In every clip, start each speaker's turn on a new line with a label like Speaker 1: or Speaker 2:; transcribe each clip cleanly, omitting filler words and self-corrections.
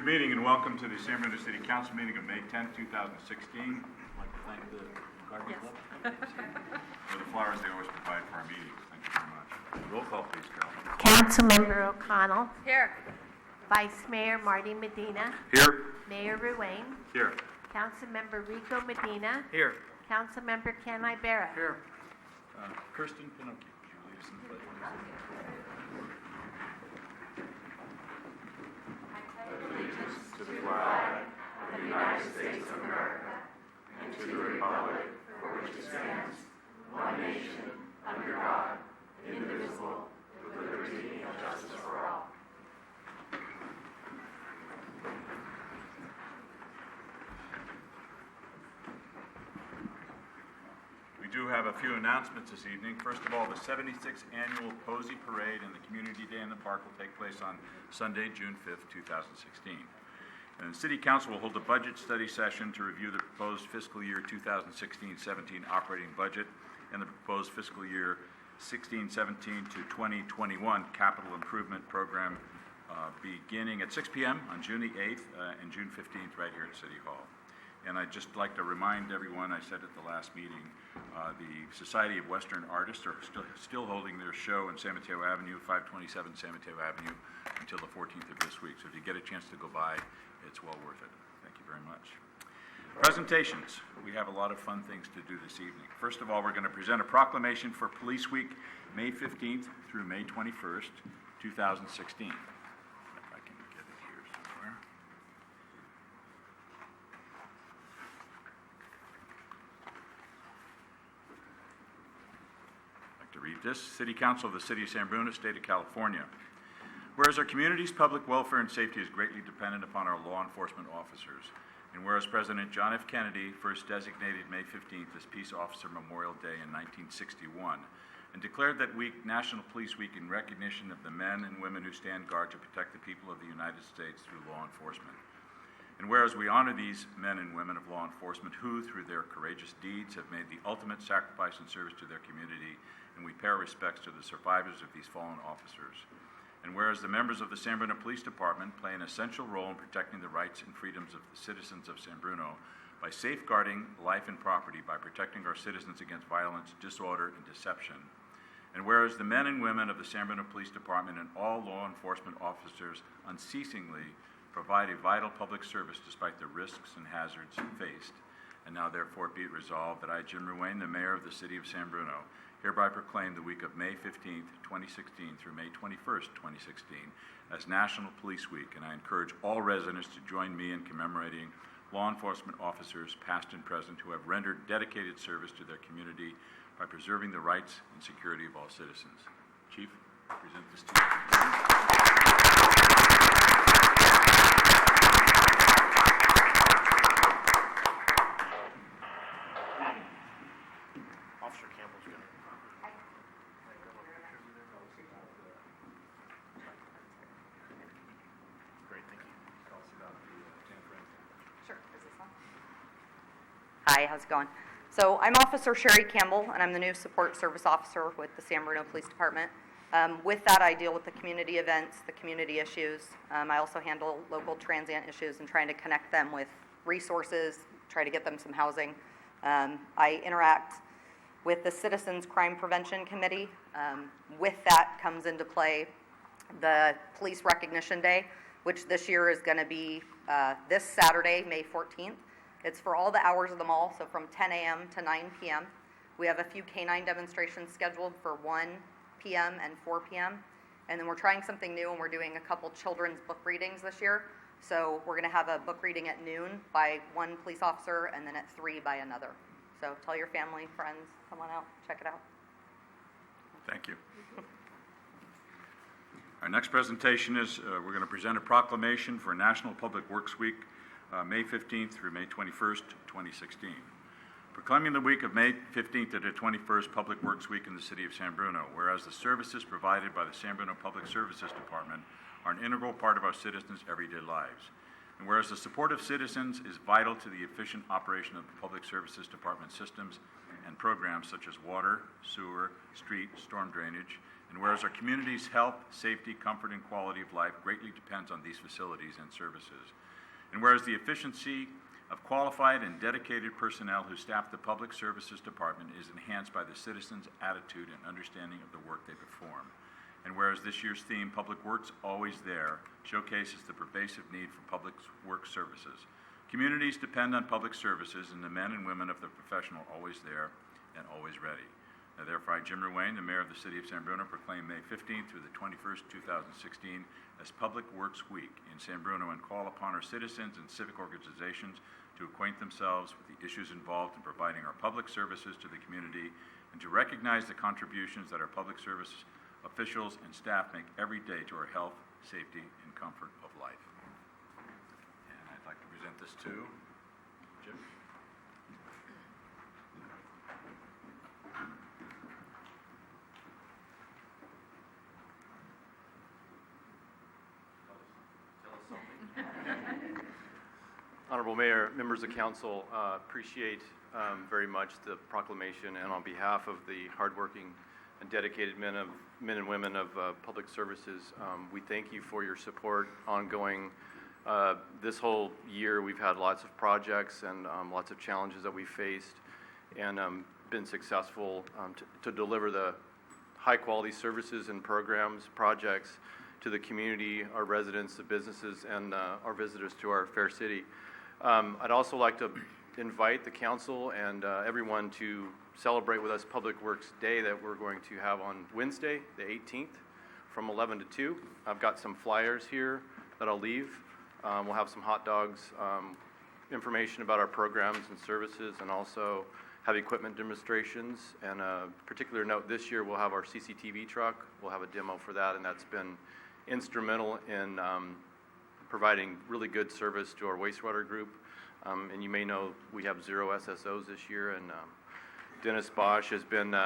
Speaker 1: Good meeting and welcome to the San Bruno City Council meeting of May 10, 2016. I'd like to thank the garden club for the flowers they always provide for our meetings. Thank you very much. Roll call, please, Carol.
Speaker 2: Councilmember O'Connell.
Speaker 3: Here.
Speaker 2: Vice Mayor Marty Medina.
Speaker 1: Here.
Speaker 2: Mayor Ruane.
Speaker 1: Here.
Speaker 2: Councilmember Rico Medina.
Speaker 1: Here.
Speaker 2: Councilmember Ken Ibarra.
Speaker 1: Here. Kirsten Pinocchio, would you lead us in the pledge, please?
Speaker 4: To the flag of the United States of America and to the republic for which it stands, one nation, under God, indivisible, with liberty and justice for all.
Speaker 1: We do have a few announcements this evening. First of all, the 76th Annual Posey Parade and the Community Day in the Park will take place on Sunday, June 5th, 2016. And the City Council will hold a budget study session to review the proposed fiscal year 2016-17 operating budget and the proposed fiscal year 16-17 to 2021 capital improvement program beginning at 6 p.m. on June the 8th and June 15th right here at City Hall. And I'd just like to remind everyone, I said at the last meeting, the Society of Western Artists are still holding their show in San Mateo Avenue, 527 San Mateo Avenue, until the 14th of this week. So if you get a chance to go by, it's well worth it. Thank you very much. Presentations. We have a lot of fun things to do this evening. First of all, we're going to present a proclamation for Police Week, May 15th through May 21st, 2016. If I can get it here somewhere. I'd like to read this. City Council of the City of San Bruno, State of California. Whereas our community's public welfare and safety is greatly dependent upon our law enforcement officers, and whereas President John F. Kennedy first designated May 15th as Peace Officer Memorial Day in 1961, and declared that week National Police Week in recognition of the men and women who stand guard to protect the people of the United States through law enforcement. And whereas we honor these men and women of law enforcement who, through their courageous deeds, have made the ultimate sacrifice and service to their community, and we pay our respects to the survivors of these fallen officers. And whereas the members of the San Bruno Police Department play an essential role in protecting the rights and freedoms of the citizens of San Bruno by safeguarding life and property, by protecting our citizens against violence, disorder, and deception. And whereas the men and women of the San Bruno Police Department and all law enforcement officers unceasingly provide a vital public service despite the risks and hazards faced. And now therefore be it resolved that I, Jim Ruane, the Mayor of the City of San Bruno, hereby proclaim the week of May 15th, 2016 through May 21st, 2016 as National Police Week, and I encourage all residents to join me in commemorating law enforcement officers, past and present, who have rendered dedicated service to their community by preserving the rights and security of all citizens. Chief, I present this to you.
Speaker 3: Hi, how's it going? So I'm Officer Sherry Campbell, and I'm the new Support Service Officer with the San Bruno Police Department. With that, I deal with the community events, the community issues. I also handle local transient issues and trying to connect them with resources, try to get them some housing. I interact with the Citizens Crime Prevention Committee. With that comes into play the Police Recognition Day, which this year is going to be this Saturday, May 14th. It's for all the hours of the mall, so from 10 a.m. to 9 p.m. We have a few canine demonstrations scheduled for 1 p.m. and 4 p.m. And then we're trying something new, and we're doing a couple children's book readings this year. So we're going to have a book reading at noon by one police officer, and then at 3 by another. So tell your family, friends, come on out, check it out.
Speaker 1: Thank you. Our next presentation is we're going to present a proclamation for National Public Works Week, May 15th through May 21st, 2016. Proclaiming the week of May 15th to the 21st Public Works Week in the City of San Bruno, whereas the services provided by the San Bruno Public Services Department are an integral part of our citizens' everyday lives. And whereas the support of citizens is vital to the efficient operation of the Public Services Department systems and programs such as water, sewer, street, storm drainage, And whereas our community's health, safety, comfort, and quality of life greatly depends on these facilities and services. And whereas the efficiency of qualified and dedicated personnel who staff the Public Services Department is enhanced by the citizens' attitude and understanding of the work they perform. And whereas this year's theme, Public Works Always There, showcases the pervasive need for public works services. Communities depend on public services, and the men and women of the profession are always there and always ready. Now, therefore, I, Jim Ruane, the Mayor of the City of San Bruno, proclaim May 15th through the 21st, 2016 as Public Works Week in San Bruno and call upon our citizens and civic organizations to acquaint themselves with the issues involved in providing our public services to the community and to recognize the contributions that our public service officials and staff make every day to our health, safety, and comfort of life. And I'd like to present this to Jim.
Speaker 5: Honorable Mayor, members of council, appreciate very much the proclamation, and on behalf of the hardworking and dedicated men and women of public services, we thank you for your support ongoing. This whole year we've had lots of projects and lots of challenges that we faced, and been successful to deliver the high quality services and programs, projects to the community, our residents, the businesses, and our visitors to our fair city. I'd also like to invite the council and everyone to celebrate with us Public Works Day that we're going to have on Wednesday, the 18th, from 11 to 2. I've got some flyers here that I'll leave. We'll have some hot dogs, information about our programs and services, and also have equipment demonstrations. And a particular note, this year we'll have our CCTV truck. We'll have a demo for that, and that's been instrumental in providing really good service to our wastewater group. And you may know we have 0 SSOs this year, and Dennis Bosch has been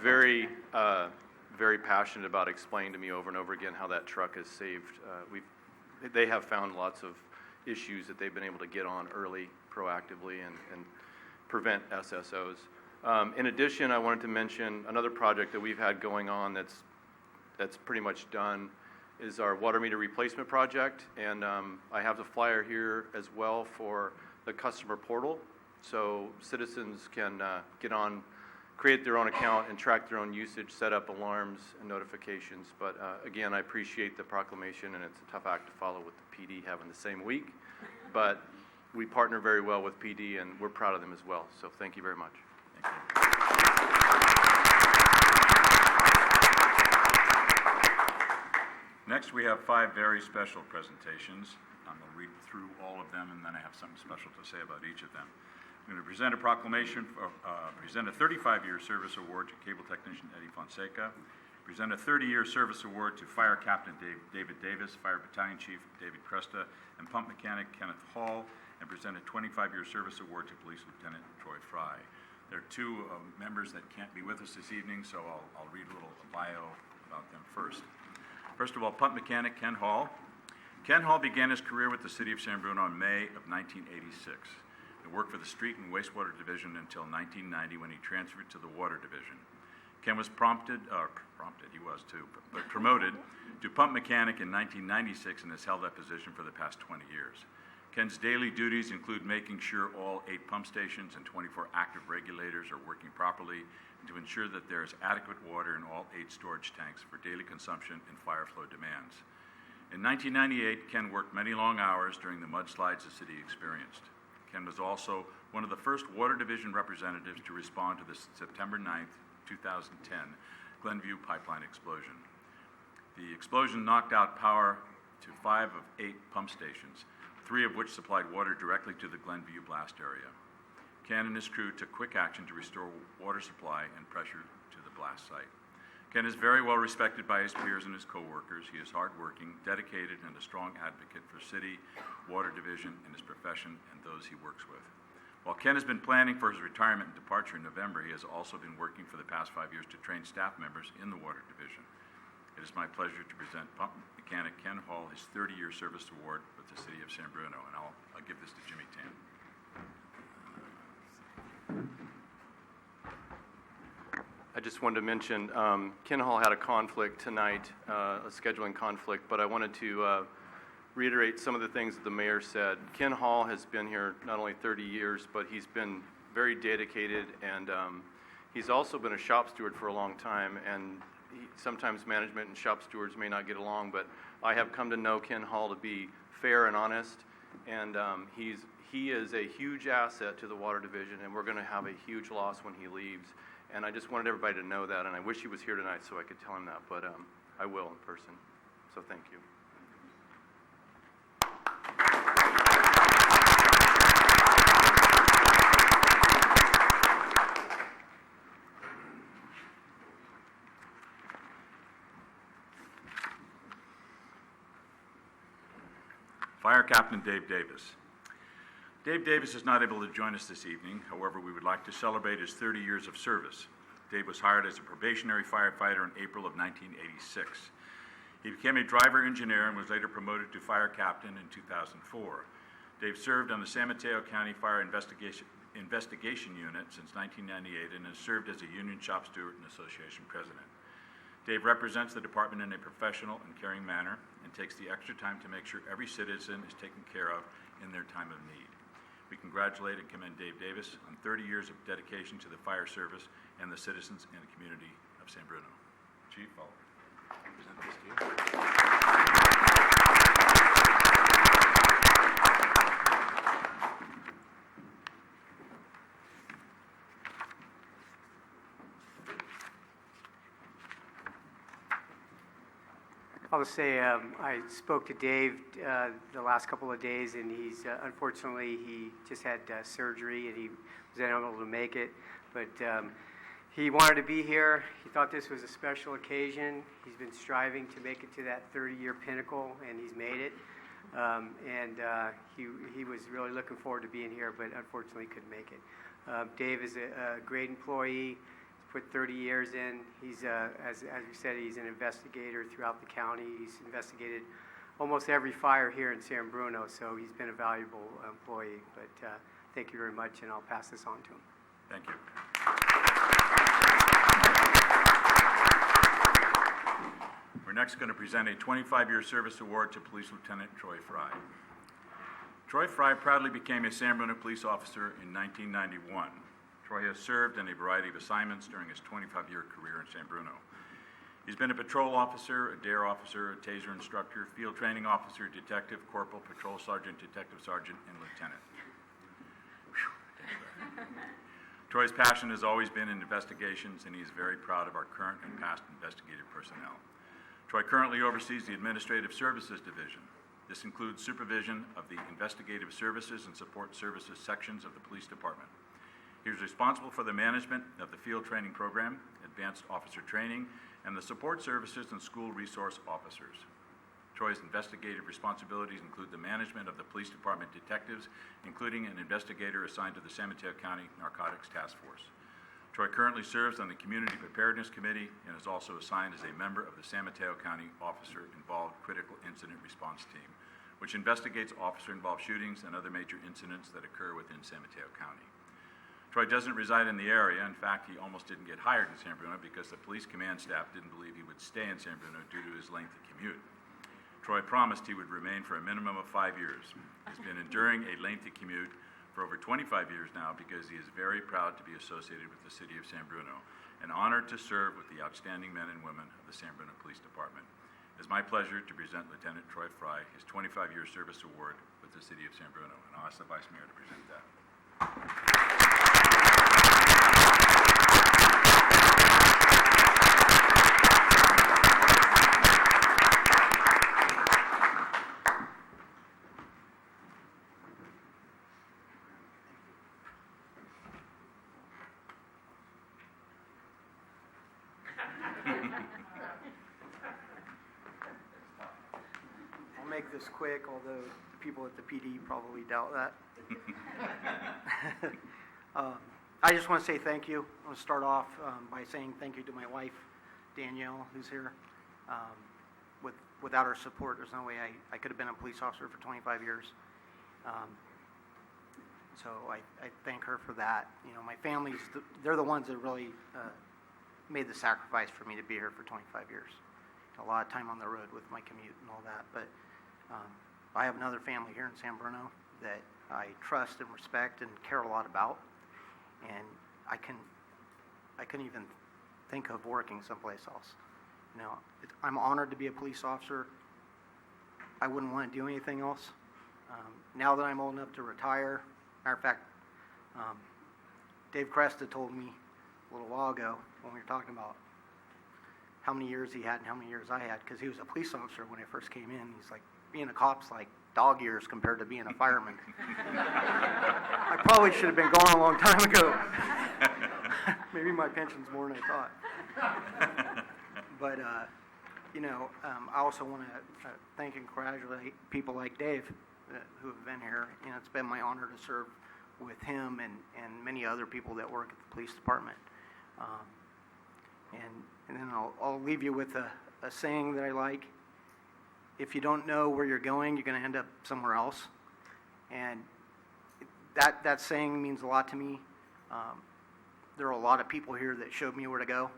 Speaker 5: very passionate about explaining to me over and over again how that truck has saved. They have found lots of issues that they've been able to get on early, proactively, and prevent SSOs. In addition, I wanted to mention another project that we've had going on that's pretty much done is our water meter replacement project, and I have the flyer here as well for the customer portal, so citizens can get on, create their own account and track their own usage, set up alarms and notifications. But again, I appreciate the proclamation, and it's a tough act to follow with the PD having the same week, but we partner very well with PD, and we're proud of them as well, so thank you very much.
Speaker 1: Thank you. Next, we have 5 very special presentations. I'm going to read through all of them, and then I have something special to say about each of them. I'm going to present a proclamation, present a 35-year service award to Cable Technician Eddie Fonseca, present a 30-year service award to Fire Captain David Davis, Fire Battalion Chief David Cresta, and Pump Mechanic Kenneth Hall, and present a 25-year service award to Police Lieutenant Troy Fry. There are 2 members that can't be with us this evening, so I'll read a little bio about them first. First of all, Pump Mechanic Ken Hall. Ken Hall began his career with the City of San Bruno in May of 1986. He worked for the Street and Wastewater Division until 1990 when he transferred to the Water Division. Ken was promoted to Pump Mechanic in 1996 and has held that position for the past 20 years. Ken's daily duties include making sure all 8 pump stations and 24 active regulators are working properly, and to ensure that there is adequate water in all 8 storage tanks for daily consumption and fire flow demands. In 1998, Ken worked many long hours during the mudslides the city experienced. Ken was also one of the first Water Division representatives to respond to the September 9th, 2010 Glenview pipeline explosion. The explosion knocked out power to 5 of 8 pump stations, 3 of which supplied water directly to the Glenview blast area. Ken and his crew took quick action to restore water supply and pressure to the blast site. Ken is very well respected by his peers and his co-workers. He is hardworking, dedicated, and a strong advocate for city, Water Division, and his profession and those he works with. While Ken has been planning for his retirement and departure in November, he has also been working for the past 5 years to train staff members in the Water Division. It is my pleasure to present Pump Mechanic Ken Hall his 30-year service award with the City of San Bruno, and I'll give this to Jimmy Tan.
Speaker 5: just wanted to mention, Ken Hall had a conflict tonight, a scheduling conflict, but I wanted to reiterate some of the things that the mayor said. Ken Hall has been here not only 30 years, but he's been very dedicated, and he's also been a shop steward for a long time, and sometimes management and shop stewards may not get along, but I have come to know Ken Hall to be fair and honest, and he is a huge asset to the water division, and we're going to have a huge loss when he leaves. And I just wanted everybody to know that, and I wish he was here tonight so I could tell him that, but I will in person. So thank you.
Speaker 1: Fire Captain Dave Davis. Dave Davis is not able to join us this evening. However, we would like to celebrate his 30 years of service. Dave was hired as a probationary firefighter in April of 1986. He became a driver engineer and was later promoted to fire captain in 2004. Dave served on the San Mateo County Fire Investigation Unit since 1998 and has served as a union shop steward and association president. Dave represents the department in a professional and caring manner and takes the extra time to make sure every citizen is taken care of in their time of need. We congratulate and commend Dave Davis on 30 years of dedication to the fire service and the citizens and community of San Bruno. Chief, I'll present this to you.
Speaker 6: I'll just say I spoke to Dave the last couple of days, and he's unfortunately he just had surgery and he was unable to make it. But he wanted to be here. He thought this was a special occasion. He's been striving to make it to that 30-year pinnacle, and he's made it. He was really looking forward to being here, but unfortunately couldn't make it. Dave is a great employee. Put 30 years in. He's, as we said, he's an investigator throughout the county. He's investigated almost every fire here in San Bruno, so he's been a valuable employee. But thank you very much, and I'll pass this on to him.
Speaker 1: Thank you. We're next going to present a 25-year service award to Police Lieutenant Troy Fry. Troy Fry proudly became a San Bruno police officer in 1991. Troy has served in a variety of assignments during his 25-year career in San Bruno. He's been a patrol officer, a DARE officer, a TASER instructor, field training officer, detective, corporal, patrol sergeant, detective sergeant, and lieutenant. Troy's passion has always been in investigations, and he is very proud of our current and past investigative personnel. Troy currently oversees the Administrative Services Division. This includes supervision of the Investigative Services and Support Services sections of the Police Department. He is responsible for the management of the field training program, advanced officer training, and the support services and school resource officers. Troy's investigative responsibilities include the management of the police department detectives, including an investigator assigned to the San Mateo County Narcotics Task Force. Troy currently serves on the Community Preparedness Committee and is also assigned as a member of the San Mateo County Officer Involved Critical Incident Response Team, which investigates officer-involved shootings and other major incidents that occur within San Mateo County. Troy doesn't reside in the area. In fact, he almost didn't get hired in San Bruno because the police command staff didn't believe he would stay in San Bruno due to his lengthy commute. Troy promised he would remain for a minimum of 5 years. He's been enduring a lengthy commute for over 25 years now because he is very proud to be associated with the city of San Bruno and honored to serve with the outstanding men and women of the San Bruno Police Department. It is my pleasure to present Lieutenant Troy Fry his 25-year service award with the city of San Bruno, and I'll ask the Vice Mayor to present that.
Speaker 7: I'll make this quick, although the people at the PD probably doubt that. I just want to say thank you. I want to start off by saying thank you to my wife, Danielle, who's here. Without her support, there's no way I could have been a police officer for 25 years. So I thank her for that. You know, my family's, they're the ones that really made the sacrifice for me to be here for 25 years. A lot of time on the road with my commute and all that, but I have another family here in San Bruno that I trust and respect and care a lot about, and I couldn't even think of working someplace else. You know, I'm honored to be a police officer. I wouldn't want to do anything else. Now that I'm old enough to retire, matter of fact, Dave Cresta told me a little while ago when we were talking about how many years he had and how many years I had, because he was a police officer when I first came in. He's like, being a cop's like dog years compared to being a fireman. I probably should have been gone a long time ago. Maybe my pension's more than I thought. But, you know, I also want to thank and congratulate people like Dave who have been here. You know, it's been my honor to serve with him and many other people that work at the police department. And then I'll leave you with a saying that I like. If you don't know where you're going, you're going to end up somewhere else. And that saying means a lot to me. There are a lot of people here that showed me where to go,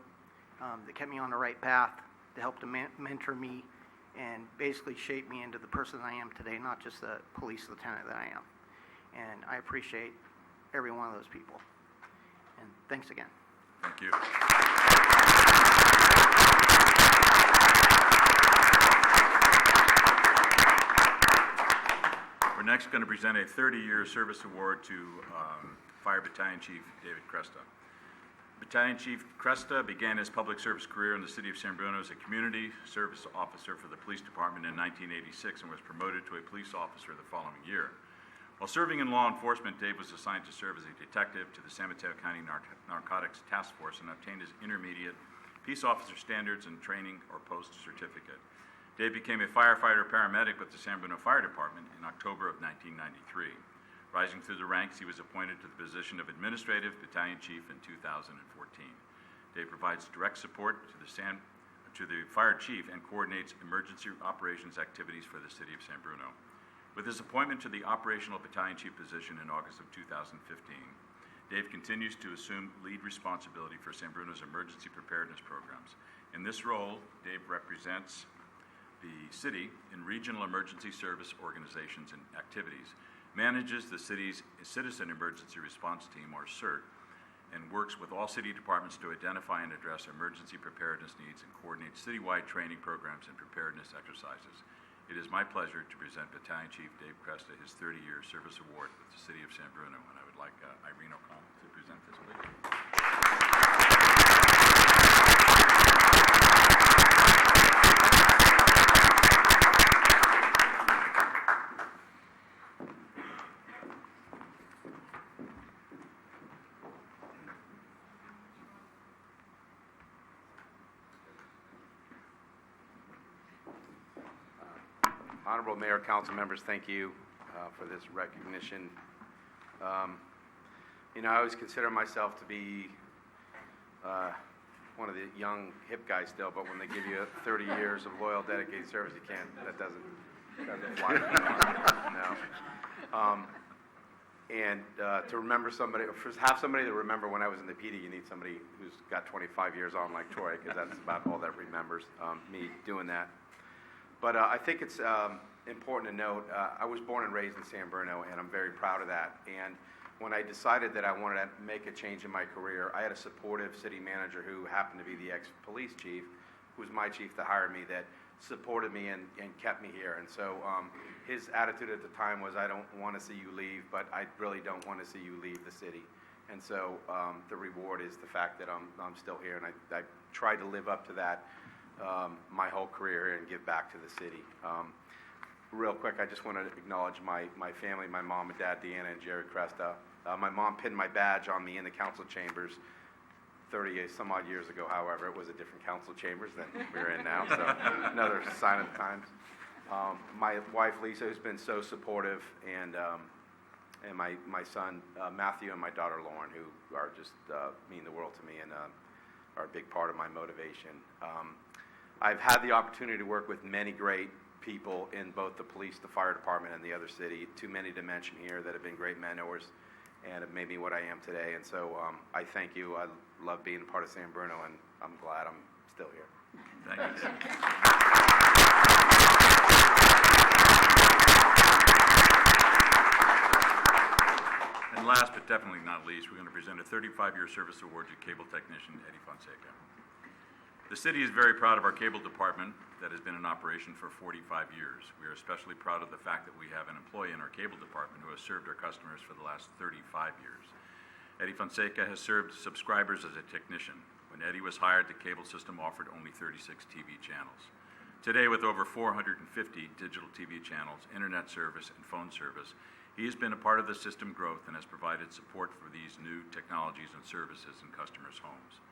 Speaker 7: that kept me on the right path, to help to mentor me and basically shape me into the person I am today, not just the police lieutenant that I am. And I appreciate every one of those people. And thanks again.
Speaker 1: Thank you. We're next going to present a 30-year service award to Fire Battalion Chief David Cresta. Battalion Chief Cresta began his public service career in the city of San Bruno as a community service officer for the police department in 1986 and was promoted to a police officer the following year. While serving in law enforcement, Dave was assigned to serve as a detective to the San Mateo County Narcotics Task Force and obtained his intermediate peace officer standards and training or post certificate. Dave became a firefighter-paramedic with the San Bruno Fire Department in October of 1993. Rising through the ranks, he was appointed to the position of Administrative Battalion Chief in 2014. Dave provides direct support to the Fire Chief and coordinates emergency operations activities for the city of San Bruno. With his appointment to the Operational Battalion Chief position in August of 2015, Dave continues to assume lead responsibility for San Bruno's emergency preparedness programs. In this role, Dave represents the city in regional emergency service organizations and activities, manages the city's Citizen Emergency Response Team, or CERT, and works with all city departments to identify and address emergency preparedness needs and coordinate citywide training programs and preparedness exercises. It is my pleasure to present Battalion Chief Dave Cresta his 30-year service award with the city of San Bruno, and I would like Irene O'Connell to present this, please.
Speaker 8: Honorable Mayor, council members, thank you for this recognition. You know, I always consider myself to be one of the young, hip guys still, but when they give you 30 years of loyal, dedicated service, that doesn't fly anymore. No. And to remember somebody, have somebody to remember when I was in the PD, you need somebody who's got 25 years on like Troy, because that's about all that remembers me doing that. But I think it's important to note, I was born and raised in San Bruno, and I'm very proud of that. And when I decided that I wanted to make a change in my career, I had a supportive city manager who happened to be the ex-police chief, who was my chief to hire me, that supported me and kept me here. And so his attitude at the time was, I don't want to see you leave, but I really don't want to see you leave the city. And so the reward is the fact that I'm still here, and I tried to live up to that my whole career and give back to the city. Real quick, I just want to acknowledge my family, my mom and dad, Deanna and Jerry Cresta. My mom pinned my badge on me in the council chambers 30 some odd years ago. However, it was a different council chambers than we're in now, so another sign of the times. My wife Lisa, who's been so supportive, and my son Matthew and my daughter Lauren, who are just mean the world to me and are a big part of my motivation. I've had the opportunity to work with many great people in both the police, the fire department, and the other city. Too many to mention here that have been great mentors and have made me what I am today. And so I thank you. I love being a part of San Bruno, and I'm glad I'm still here.
Speaker 1: Thank you. And last but definitely not least, we're going to present a 35-year service award to cable technician Eddie Fonseca. The city is very proud of our cable department that has been in operation for 45 years. We are especially proud of the fact that we have an employee in our cable department who has served our customers for the last 35 years. Eddie Fonseca has served subscribers as a technician. When Eddie was hired, the cable system offered only 36 TV channels. Today, with over 450 digital TV channels, internet service, and phone service, he has been a part of the system growth and has provided support for these new technologies and services in customers' homes.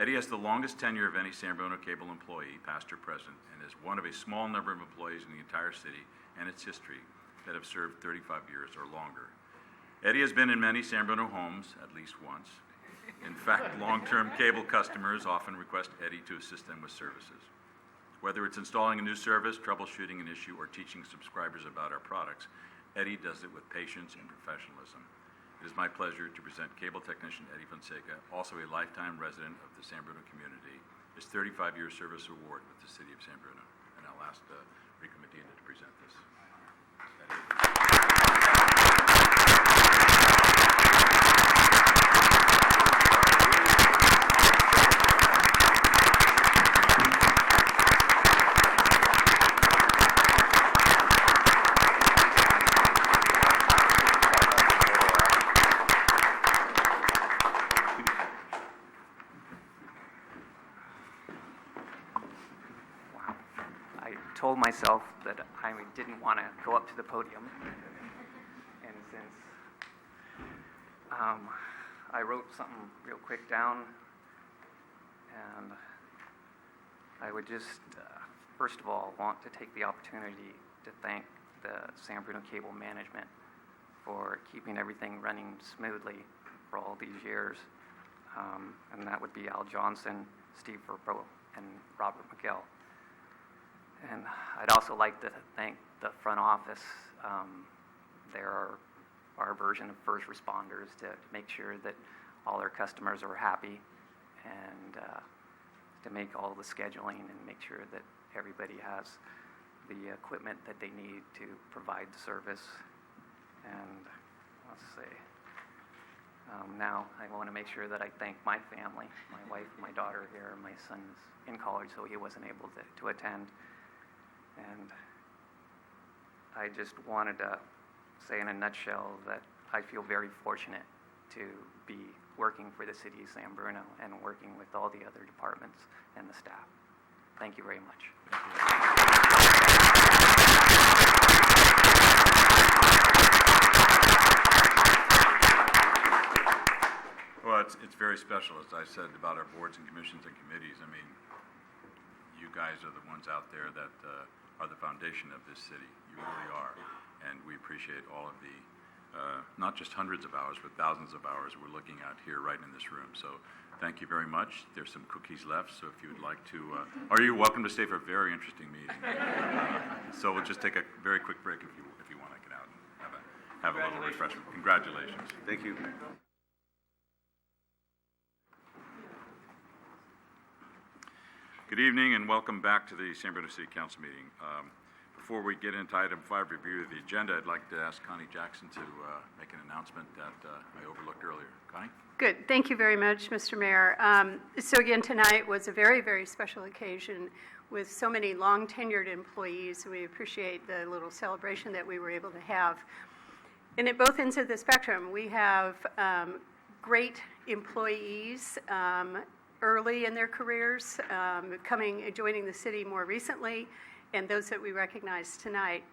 Speaker 1: Eddie has the longest tenure of any San Bruno cable employee, past or present, and is one of a small number of employees in the entire city and its history that have served 35 years or longer. Eddie has been in many San Bruno homes at least once. In fact, long-term cable customers often request Eddie to assist them with services. Whether it's installing a new service, troubleshooting an issue, or teaching subscribers about our products, Eddie does it with patience and professionalism. It is my pleasure to present cable technician Eddie Fonseca, also a lifetime resident of the San Bruno community, his 35-year service award with the city of San Bruno. And I'll ask Rico Medina to present this.
Speaker 9: Told myself that I didn't want to go up to the podium, and since I wrote something real quick down, and I would just first of all want to take the opportunity to thank the San Bruno Cable Management for keeping everything running smoothly for all these years, and that would be Al Johnson, Steve Verbo, and Robert Miguel. And I'd also like to thank the front office. They're our version of first responders to make sure that all our customers are happy and to make all the scheduling and make sure that everybody has the equipment that they need to provide the service. And let's see. Now I want to make sure that I thank my family, my wife, my daughter here. My son's in college, so he wasn't able to attend. And I just wanted to say in a nutshell that I feel very fortunate to be working for the city of San Bruno and working with all the other departments and the staff. Thank you very much.
Speaker 1: Well, it's very special, as I said, about our boards and commissions and committees. I mean, you guys are the ones out there that are the foundation of this city. You really are. And we appreciate all of the, not just hundreds of hours, but thousands of hours we're looking at here right in this room. So thank you very much. There's some cookies left, so if you would like to, or you're welcome to stay for a very interesting meeting. So we'll just take a very quick break if you want to get out and have a little refreshment. Congratulations.
Speaker 8: Thank you.
Speaker 1: Good evening and welcome back to the San Bruno City Council meeting. Before we get into item 5, review of the agenda, I'd like to ask Connie Jackson to make an announcement that I overlooked earlier. Connie?
Speaker 10: Good. Thank you very much, Mr. Mayor. So again, tonight was a very, very special occasion with so many long-tenured employees. We appreciate the little celebration that we were able to have. And at both ends of the spectrum, we have great employees early in their careers, joining the city more recently, and those that we recognize tonight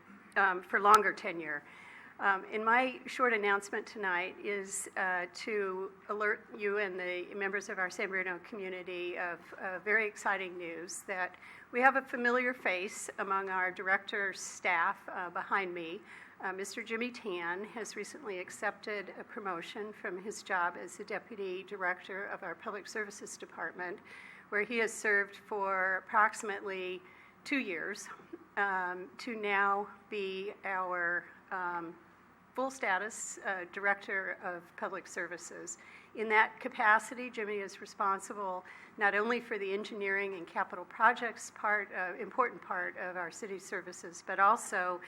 Speaker 10: for longer tenure. And my short announcement tonight is to alert you and the members of our San Bruno community of very exciting news that we have a familiar face among our director's staff behind me. Mr. Jimmy Tan has recently accepted a promotion from his job as the Deputy Director of our Public Services Department, where he has served for approximately 2 years, to now be our full status Director of Public Services. In that capacity, Jimmy is responsible not only for the engineering and capital projects important part of our city services, but also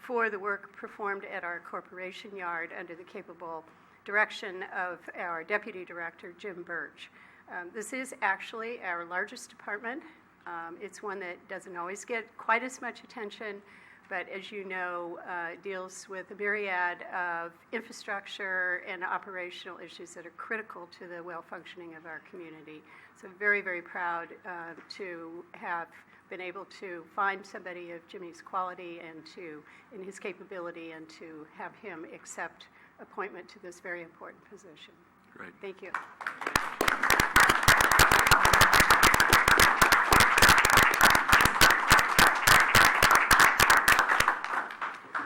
Speaker 10: for the work performed at our corporation yard under the capable direction of our Deputy Director, Jim Birch. This is actually our largest department. It's one that doesn't always get quite as much attention, but as you know, deals with a myriad of infrastructure and operational issues that are critical to the well-functioning of our community. So very, very proud to have been able to find somebody of Jimmy's quality and his capability, and to have him accept appointment to this very important position.
Speaker 1: Great.
Speaker 10: Thank you.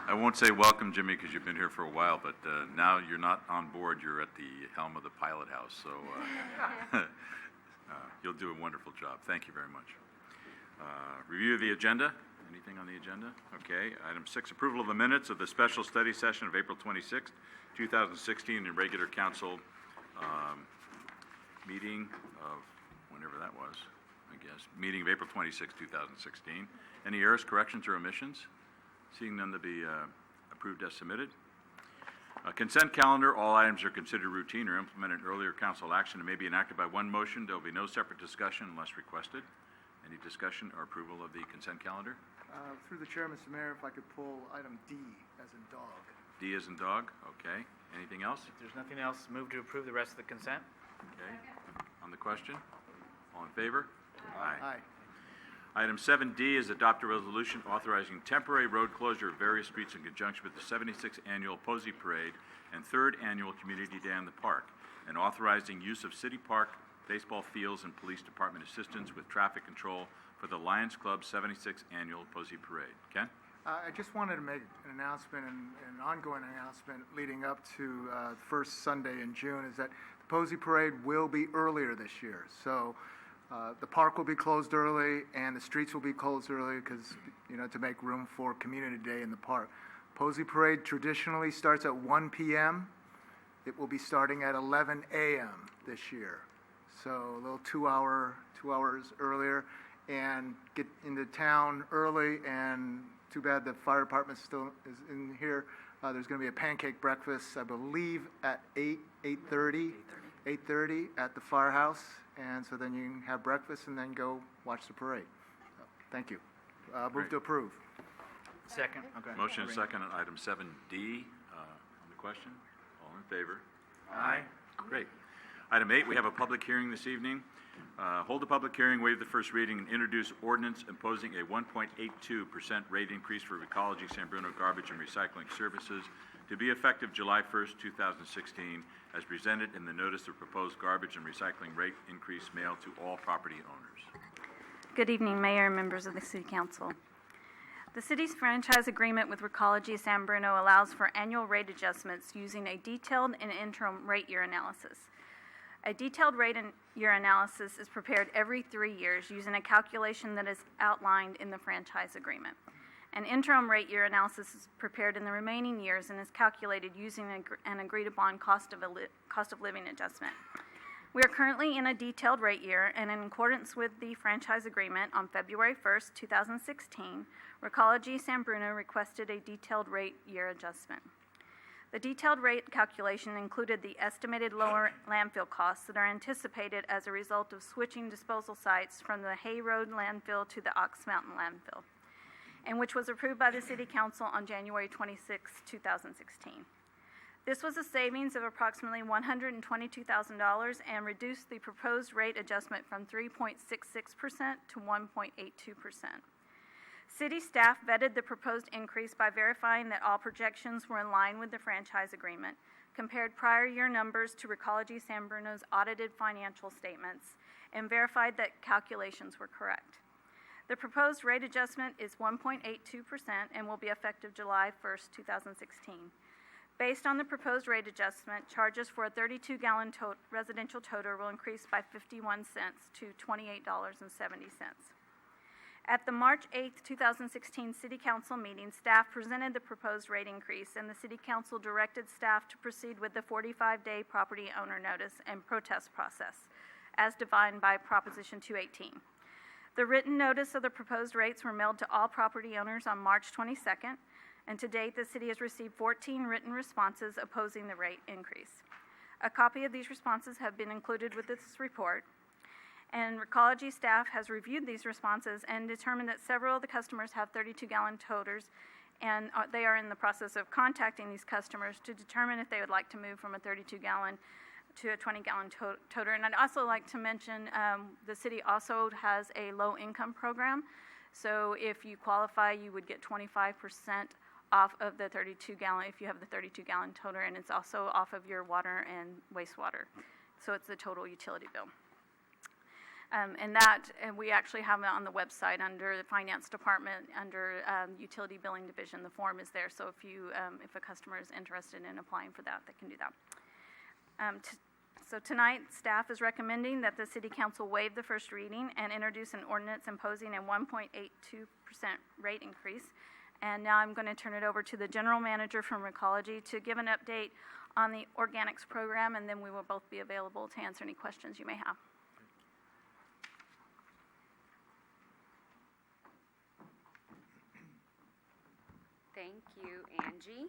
Speaker 1: I won't say welcome, Jimmy, because you've been here for a while, but now you're not on board. You're at the helm of the pilot house, so you'll do a wonderful job. Thank you very much. Review of the agenda. Anything on the agenda? Okay. Item 6, approval of the minutes of the special study session of April 26th, 2016, and regular council meeting of whenever that was, I guess. Meeting of April 26th, 2016. Any errors, corrections, or omissions? Seeing none to be approved as submitted. Consent calendar, all items are considered routine or implemented earlier council action and may be enacted by one motion. There will be no separate discussion unless requested. Any discussion or approval of the consent calendar?
Speaker 11: Through the chair, Mr. Mayor, if I could pull item D as in dog.
Speaker 1: D as in dog, okay. Anything else?
Speaker 12: If there's nothing else, move to approve the rest of the consent.
Speaker 1: Okay. On the question? All in favor?
Speaker 11: Aye.
Speaker 1: Item 7D is adopt a resolution authorizing temporary road closure of various streets in conjunction with the 76th Annual Posey Parade and 3rd Annual Community Day in the Park, and authorizing use of City Park, baseball fields, and police department assistance with traffic control for the Lions Club 76th Annual Posey Parade. Ken?
Speaker 11: I just wanted to make an announcement, and an ongoing announcement leading up to the first Sunday in June, is that the Posey Parade will be earlier this year. So the park will be closed early, and the streets will be closed early because, to make room for Community Day in the park. Posey Parade traditionally starts at 1 p.m. It will be starting at 11 a.m. this year. So a little 2 hours earlier, and get into town early. And too bad the fire department still is in here. There's going to be a pancake breakfast, I believe, at 8:30 at the firehouse. And so then you can have breakfast and then go watch the parade. So, thank you. Move to approve.
Speaker 12: Second. Okay.
Speaker 1: Motion and second on item 7D. On the question? All in favor?
Speaker 12: Aye.
Speaker 1: Great. Item 8, we have a public hearing this evening. Hold a public hearing, waive the first reading, and introduce ordinance imposing a 1.82% rate increase for Ecology San Bruno garbage and recycling services to be effective July 1st, 2016, as presented in the notice of proposed garbage and recycling rate increase mailed to all property owners.
Speaker 13: Good evening, Mayor and members of the City Council. The city's franchise agreement with Recology San Bruno allows for annual rate adjustments using a detailed and interim rate year analysis. A detailed rate year analysis is prepared every 3 years using a calculation that is outlined in the franchise agreement. An interim rate year analysis is prepared in the remaining years and is calculated using an agreed-upon cost of living adjustment. We are currently in a detailed rate year, and in accordance with the franchise agreement, on February 1st, 2016, Recology San Bruno requested a detailed rate year adjustment. The detailed rate calculation included the estimated lower landfill costs that are anticipated as a result of switching disposal sites from the Hay Road landfill to the Ox Mountain landfill, and which was approved by the City Council on January 26, 2016. This was a savings of approximately $122,000 and reduced the proposed rate adjustment from 3.66% to 1.82%. City staff vetted the proposed increase by verifying that all projections were in line with the franchise agreement, compared prior year numbers to Recology San Bruno's audited financial statements, and verified that calculations were correct. The proposed rate adjustment is 1.82% and will be effective July 1st, 2016. Based on the proposed rate adjustment, charges for a 32-gallon residential toter will increase by 51 cents to $28.70. At the March 8, 2016 City Council meeting, staff presented the proposed rate increase, and the City Council directed staff to proceed with the 45-day property owner notice and protest process, as defined by Proposition 218. The written notice of the proposed rates were mailed to all property owners on March 22nd, and to date, the city has received 14 written responses opposing the rate increase. A copy of these responses have been included with this report, and Recology staff has reviewed these responses and determined that several of the customers have 32-gallon toters, and they are in the process of contacting these customers to determine if they would like to move from a 32-gallon to a 20-gallon toter. And I'd also like to mention the city also has a low-income program. So if you qualify, you would get 25% off of the 32-gallon if you have the 32-gallon toter, and it's also off of your water and wastewater. So it's the total utility bill. And we actually have it on the website under the Finance Department, under Utility Billing Division. The form is there, so if a customer is interested in applying for that, they can do that. So tonight, staff is recommending that the City Council waive the first reading and introduce an ordinance imposing a 1.82% rate increase. And now I'm going to turn it over to the General Manager from Recology to give an update on the organics program, and then we will both be available to answer any questions you may have.
Speaker 14: Thank you, Angie.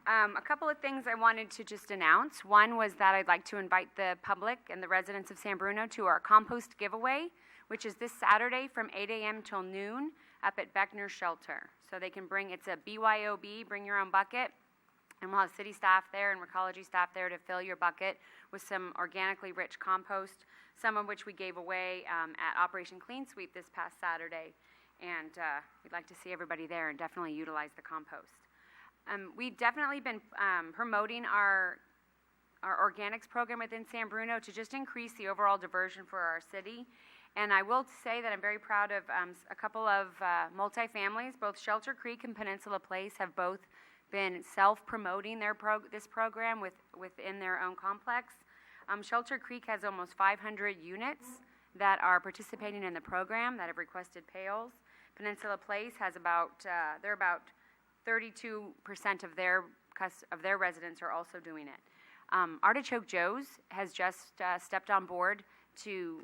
Speaker 14: A couple of things I wanted to just announce. One was that I'd like to invite the public and the residents of San Bruno to our compost giveaway, which is this Saturday from 8 a.m. till noon up at Beckner Shelter. So they can it's a BYOB, bring your own bucket, and we'll have city staff there and Recology staff there to fill your bucket with some organically rich compost, some of which we gave away at Operation Clean Sweep this past Saturday. And we'd like to see everybody there and definitely utilize the compost. We've definitely been promoting our organics program within San Bruno to just increase the overall diversion for our city. And I will say that I'm very proud of a couple of multifamilies. Both Shelter Creek and Peninsula Place have both been self-promoting this program within their own complex. Shelter Creek has almost 500 units that are participating in the program that have requested pails. Peninsula Place has about 32% of their residents are also doing it. Artichoke Joe's has just stepped on board to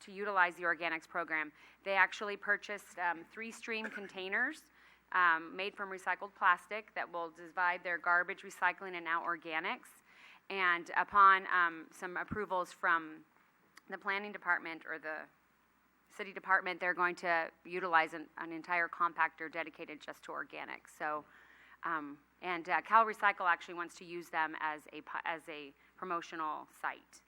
Speaker 14: utilize the organics program. They actually purchased 3 stream containers made from recycled plastic that will divide their garbage, recycling, and now organics. And upon some approvals from the planning department or the city department, they're going to utilize an entire compactor dedicated just to organics. So, Cal Recycle actually wants to use them as a promotional site.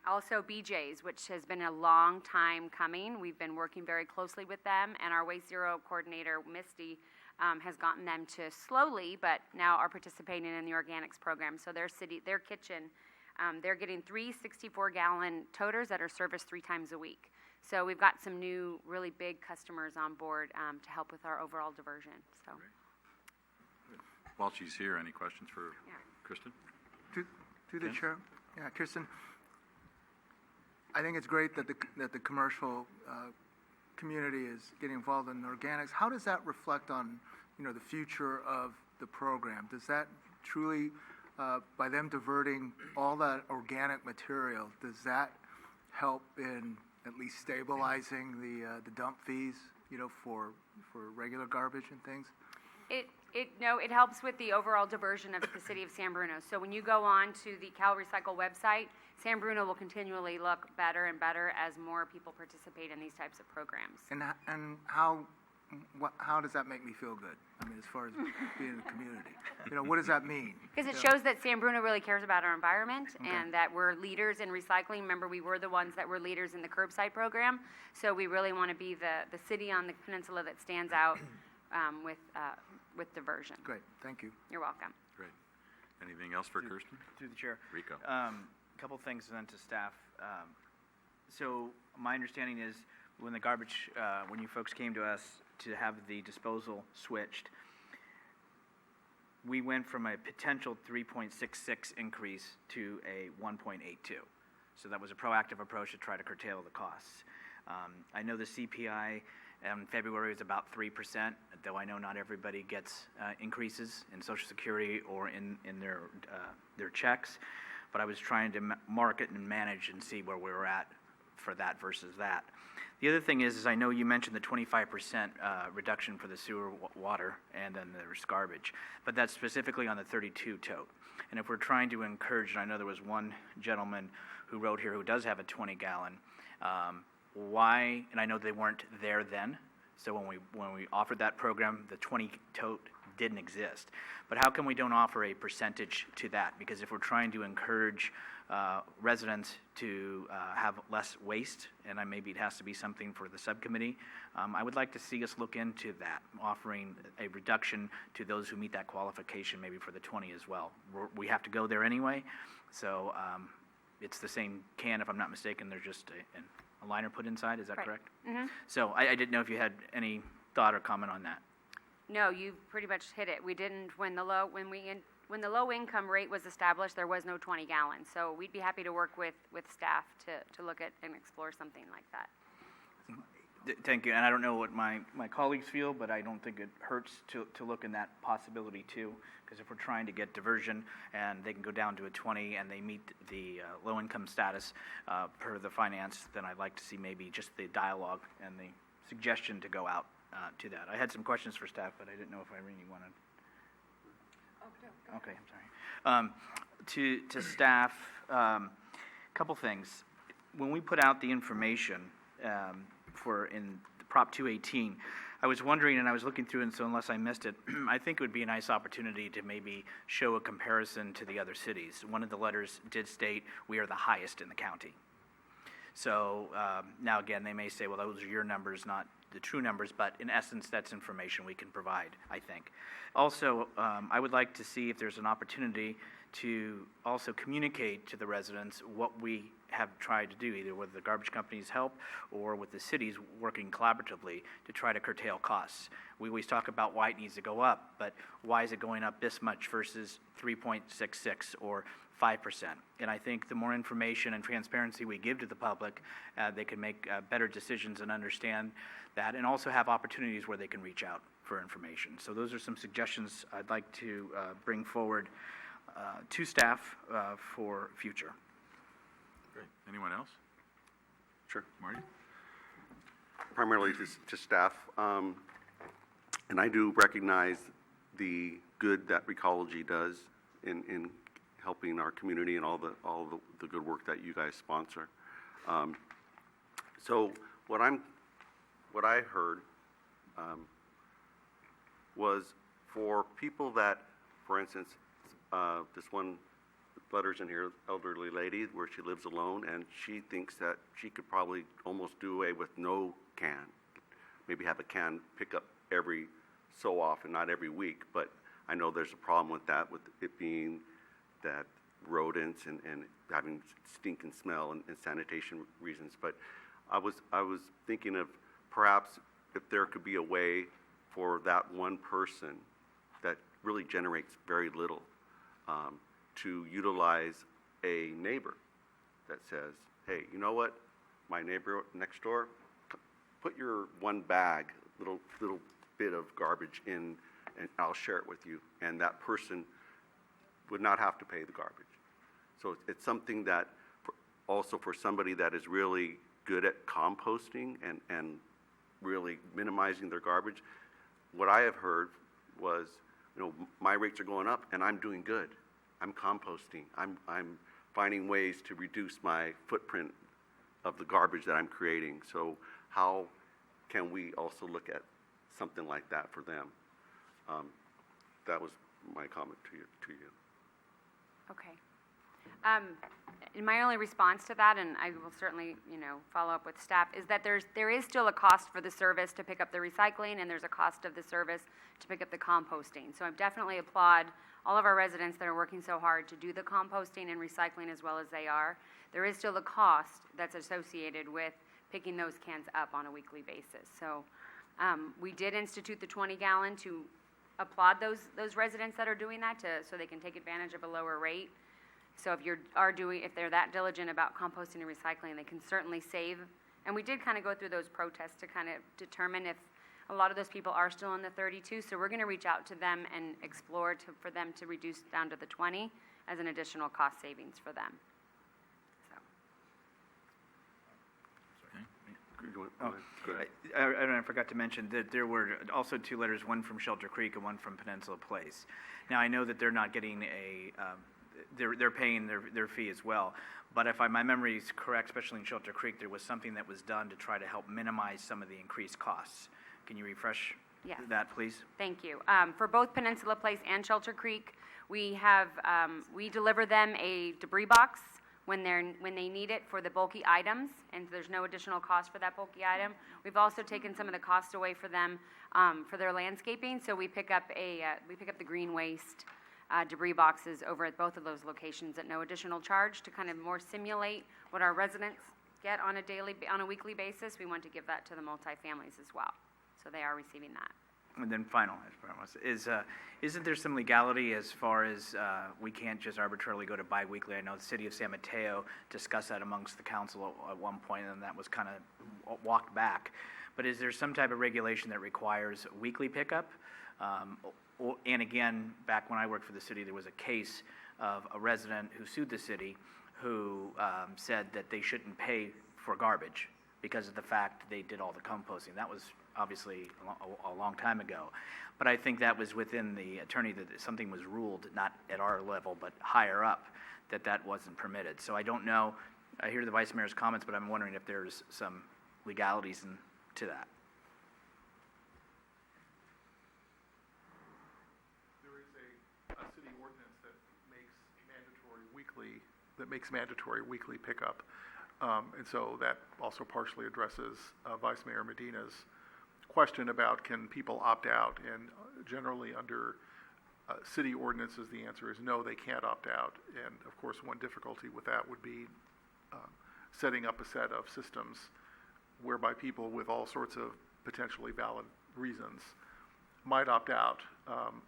Speaker 14: Also BJ's, which has been a long time coming. We've been working very closely with them, and our Waste Zero coordinator, Misty, has gotten them to slowly, but now are participating in the organics program. So their kitchen, they're getting 3 64-gallon toters that are serviced 3 times a week. So we've got some new, really big customers on board to help with our overall diversion. So,
Speaker 1: while she's here, any questions for Kristen?
Speaker 11: To the chair, Kristen. I think it's great that the commercial community is getting involved in organics. How does that reflect on the future of the program? Does that truly, by them diverting all that organic material, does that help in at least stabilizing the dump fees, for regular garbage and things?
Speaker 14: It helps with the overall diversion of the city of San Bruno. So when you go on to the Cal Recycle website, San Bruno will continually look better and better as more people participate in these types of programs.
Speaker 11: And how does that make me feel good? I mean, as far as being in the community, what does that mean?
Speaker 14: Because it shows that San Bruno really cares about our environment and that we're leaders in recycling. Remember, we were the ones that were leaders in the curbside program, so we really want to be the city on the peninsula that stands out with diversion.
Speaker 11: Great, thank you.
Speaker 14: You're welcome.
Speaker 1: Great. Anything else for Kirsten?
Speaker 12: Through the chair.
Speaker 1: Rico.
Speaker 12: A couple things then to staff. So my understanding is when the garbage, when you folks came to us to have the disposal switched, we went from a potential 3.66 increase to a 1.82. So that was a proactive approach to try to curtail the costs. I know the CPI in February is about 3%, though I know not everybody gets increases in Social Security or in their checks. But I was trying to market and manage and see where we were at for that versus that. The other thing is I know you mentioned the 25% reduction for the sewer water and then there's garbage, but that's specifically on the 32 tote. And if we're trying to encourage, and I know there was one gentleman who wrote here who does have a 20-gallon, why, and I know they weren't there then, so when we offered that program, the 20 tote didn't exist. But how come we don't offer a percentage to that? Because if we're trying to encourage residents to have less waste, and maybe it has to be something for the subcommittee, I would like to see us look into that, offering a reduction to those who meet that qualification, maybe for the 20 as well. We have to go there anyway, so it's the same can, if I'm not mistaken, there's just a liner put inside, is that correct?
Speaker 14: Mm-hmm.
Speaker 12: So I didn't know if you had any thought or comment on that.
Speaker 14: No, you pretty much hit it. We didn't, when the low income rate was established, there was no 20 gallons. So we'd be happy to work with staff to look at and explore something like that.
Speaker 12: Thank you, and I don't know what my colleagues feel, but I don't think it hurts to look in that possibility too, because if we're trying to get diversion and they can go down to a 20 and they meet the low income status per the finance, then I'd like to see maybe just the dialogue and the suggestion to go out to that. I had some questions for staff, but I didn't know if Irene wanted. Okay, I'm sorry. To staff, couple things. When we put out the information for in Prop 218, I was wondering, and I was looking through, and so unless I missed it, I think it would be a nice opportunity to maybe show a comparison to the other cities. One of the letters did state we are the highest in the county. So now again, they may say, well, those are your numbers, not the true numbers, but in essence, that's information we can provide, I think. Also, I would like to see if there's an opportunity to also communicate to the residents what we have tried to do, either with the garbage company's help or with the cities working collaboratively to try to curtail costs. We always talk about why it needs to go up, but why is it going up this much versus 3.66 or 5%? And I think the more information and transparency we give to the public, they can make better decisions and understand that, and also have opportunities where they can reach out for information. So those are some suggestions I'd like to bring forward to staff for future.
Speaker 1: Great. Anyone else?
Speaker 4: Sure.
Speaker 1: Marty?
Speaker 4: Primarily to staff, and I do recognize the good that Recology does in helping our community and all the good work that you guys sponsor. So what I heard was for people that, for instance, this one letter's in here, elderly lady where she lives alone, and she thinks that she could probably almost do away with no can. Maybe have a can pick up every so often, not every week, but I know there's a problem with that, with it being that rodents and having stink and smell and sanitation reasons. But I was thinking of perhaps if there could be a way for that one person that really generates very little to utilize a neighbor that says, hey, you know what, my neighbor next door, put your one bag, little bit of garbage in, and I'll share it with you. And that person would not have to pay the garbage. So it's something that also for somebody that is really good at composting and really minimizing their garbage, what I have heard was, my rates are going up and I'm doing good. I'm composting. I'm finding ways to reduce my footprint of the garbage that I'm creating. So how can we also look at something like that for them? That was my comment to you.
Speaker 14: Okay. My only response to that, and I will certainly, follow up with staff, is that there is still a cost for the service to pick up the recycling, and there's a cost of the service to pick up the composting. So I definitely applaud all of our residents that are working so hard to do the composting and recycling as well as they are. There is still a cost that's associated with picking those cans up on a weekly basis. So we did institute the 20-gallon to applaud those residents that are doing that so they can take advantage of a lower rate. So if they're that diligent about composting and recycling, they can certainly save And we did kind of go through those protests to kind of determine if a lot of those people are still in the 32, so we're going to reach out to them and explore for them to reduce down to the 20 as an additional cost savings for them. So.
Speaker 12: I forgot to mention that there were also 2 letters, one from Shelter Creek and one from Peninsula Place. Now, I know that they're not getting they're paying their fee as well, but if my memory is correct, especially in Shelter Creek, there was something that was done to try to help minimize some of the increased costs. Can you refresh that, please?
Speaker 14: Thank you. For both Peninsula Place and Shelter Creek, we deliver them a debris box when they need it for the bulky items, and there's no additional cost for that bulky item. We've also taken some of the cost away for them for their landscaping, so we pick up the green waste debris boxes over at both of those locations at no additional charge to kind of more simulate what our residents get on a weekly basis. We want to give that to the multifamilies as well, so they are receiving that.
Speaker 12: And then final, isn't there some legality as far as we can't just arbitrarily go to biweekly? I know the city of San Mateo discussed that amongst the council at one point, and that was kind of walked back. But is there some type of regulation that requires weekly pickup? And again, back when I worked for the city, there was a case of a resident who sued the city who said that they shouldn't pay for garbage because of the fact they did all the composting. That was obviously a long time ago. But I think that was within the attorney that something was ruled, not at our level, but higher up, that wasn't permitted. So I don't know. I hear the Vice Mayor's comments, but I'm wondering if there's some legalities to that.
Speaker 4: There is a city ordinance that makes mandatory weekly pickup. And so that also partially addresses Vice Mayor Medina's question about can people opt out, and generally under city ordinances the answer is no, they can't opt out. And of course one difficulty with that would be setting up a set of systems whereby people with all sorts of potentially valid reasons might opt out.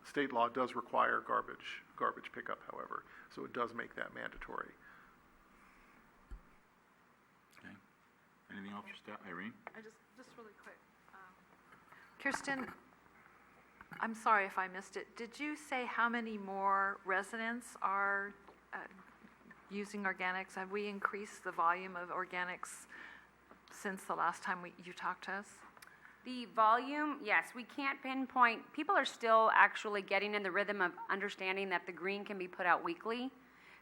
Speaker 4: State law does require garbage pickup, however, so it does make that mandatory.
Speaker 1: Okay. Anything else for staff? Irene?
Speaker 15: I just really quick. Kirsten, I'm sorry if I missed it. Did you say how many more residents are using organics? Have we increased the volume of organics since the last time you talked to us?
Speaker 14: The volume, yes, we can't pinpoint. People are still actually getting in the rhythm of understanding that the green can be put out weekly.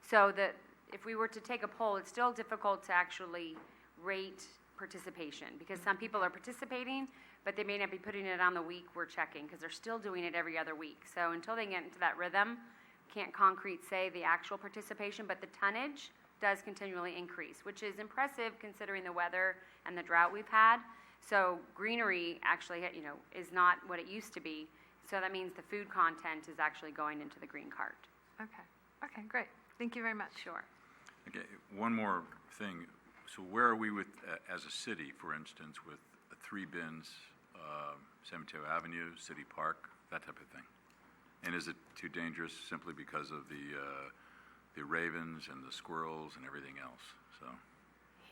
Speaker 14: So that if we were to take a poll, it's still difficult to actually rate participation because some people are participating, but they may not be putting it on the week we're checking because they're still doing it every other week. So until they get into that rhythm, can't concrete say the actual participation, but the tonnage does continually increase, which is impressive considering the weather and the drought we've had. So greenery actually, is not what it used to be. So that means the food content is actually going into the green cart.
Speaker 15: Okay, great. Thank you very much.
Speaker 14: Sure.
Speaker 1: Okay, one more thing. So where are we with, as a city, for instance, with 3 bins, San Mateo Avenue, City Park, that type of thing? And is it too dangerous simply because of the ravens and the squirrels and everything else? So.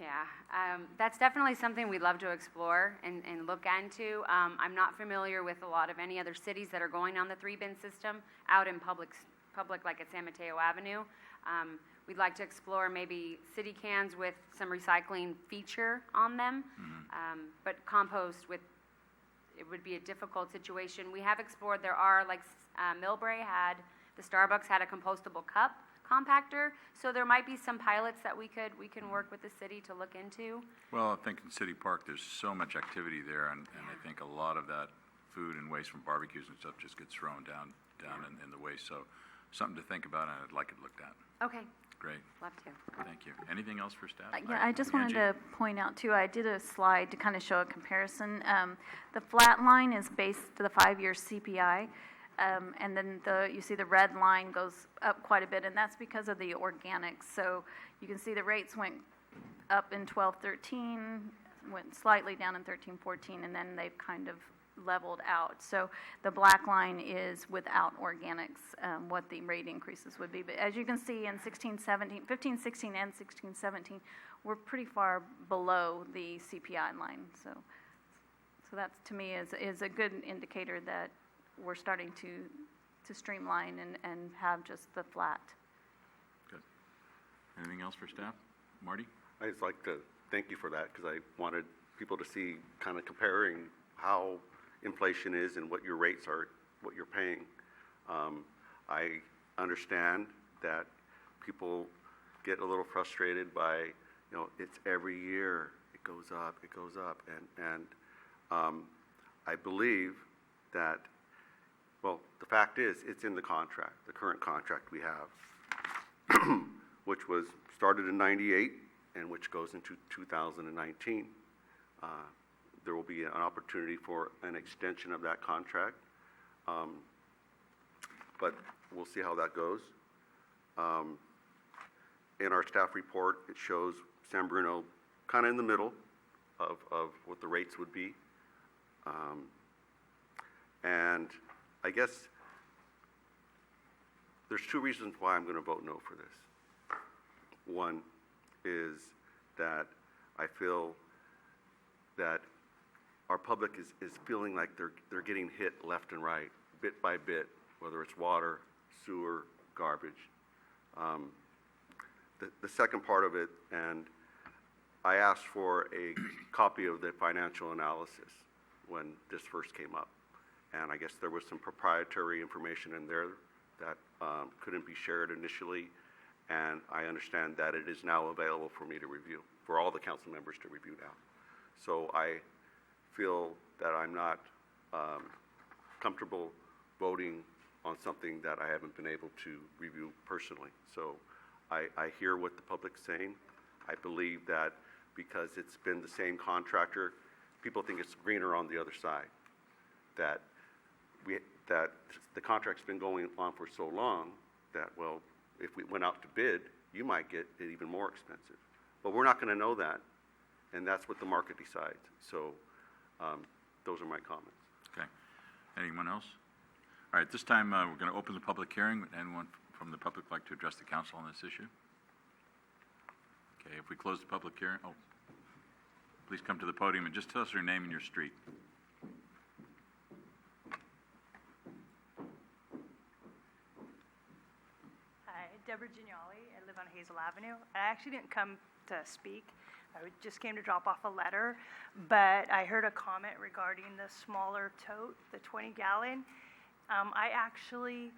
Speaker 14: Yeah, that's definitely something we'd love to explore and look into. I'm not familiar with a lot of any other cities that are going on the 3-bin system out in public like at San Mateo Avenue. We'd like to explore maybe city cans with some recycling feature on them, but compost it would be a difficult situation. We have explored, there are like the Starbucks had a compostable cup compactor, so there might be some pilots that we can work with the city to look into.
Speaker 1: Well, I think in City Park, there's so much activity there, and I think a lot of that food and waste from barbecues and stuff just gets thrown down in the waste. So something to think about, and I'd like it looked at.
Speaker 14: Okay.
Speaker 1: Great.
Speaker 14: Love to.
Speaker 1: Thank you. Anything else for staff?
Speaker 13: Yeah, I just wanted to point out, too, I did a slide to kind of show a comparison. The flat line is based to the 5-year CPI, and then you see the red line goes up quite a bit, and that's because of the organics. So you can see the rates went up in 12-13, went slightly down in 13-14, and then they've kind of leveled out. So the black line is without organics, what the rate increases would be. But as you can see in 15, 16, and 16, 17, we're pretty far below the CPI line. So that to me is a good indicator that we're starting to streamline and have just the flat.
Speaker 1: Good. Anything else for staff? Marty?
Speaker 16: I'd just like to thank you for that, because I wanted people to see kind of comparing how inflation is and what your rates are, what you're paying. I understand that people get a little frustrated by, it's every year, it goes up, and I believe that, well, the fact is, it's in the contract, the current contract we have, which was started in '98 and which goes into 2019. There will be an opportunity for an extension of that contract, but we'll see how that goes. In our staff report, it shows San Bruno kind of in the middle of what the rates would be. And I guess there's two reasons why I'm going to vote no for this. One is that I feel that our public is feeling like they're getting hit left and right, bit by bit, whether it's water, sewer, garbage. The second part of it, and I asked for a copy of the financial analysis when this first came up. And I guess there was some proprietary information in there that couldn't be shared initially. And I understand that it is now available for me to review, for all the council members to review now. So I feel that I'm not comfortable voting on something that I haven't been able to review personally. So I hear what the public's saying. I believe that because it's been the same contractor, people think it's greener on the other side. That the contract's been going on for so long that, well, if we went out to bid, you might get it even more expensive. But we're not going to know that, and that's what the market decides. So those are my comments.
Speaker 1: Okay. Anyone else? All right, this time we're going to open the public hearing. Would anyone from the public like to address the council on this issue? Okay, if we close the public hearing, please come to the podium and just tell us your name and your street.
Speaker 17: Hi, Deborah Gignoli. I live on Hazel Avenue. I actually didn't come to speak. I just came to drop off a letter, but I heard a comment regarding the smaller tote, the 20-gallon. I actually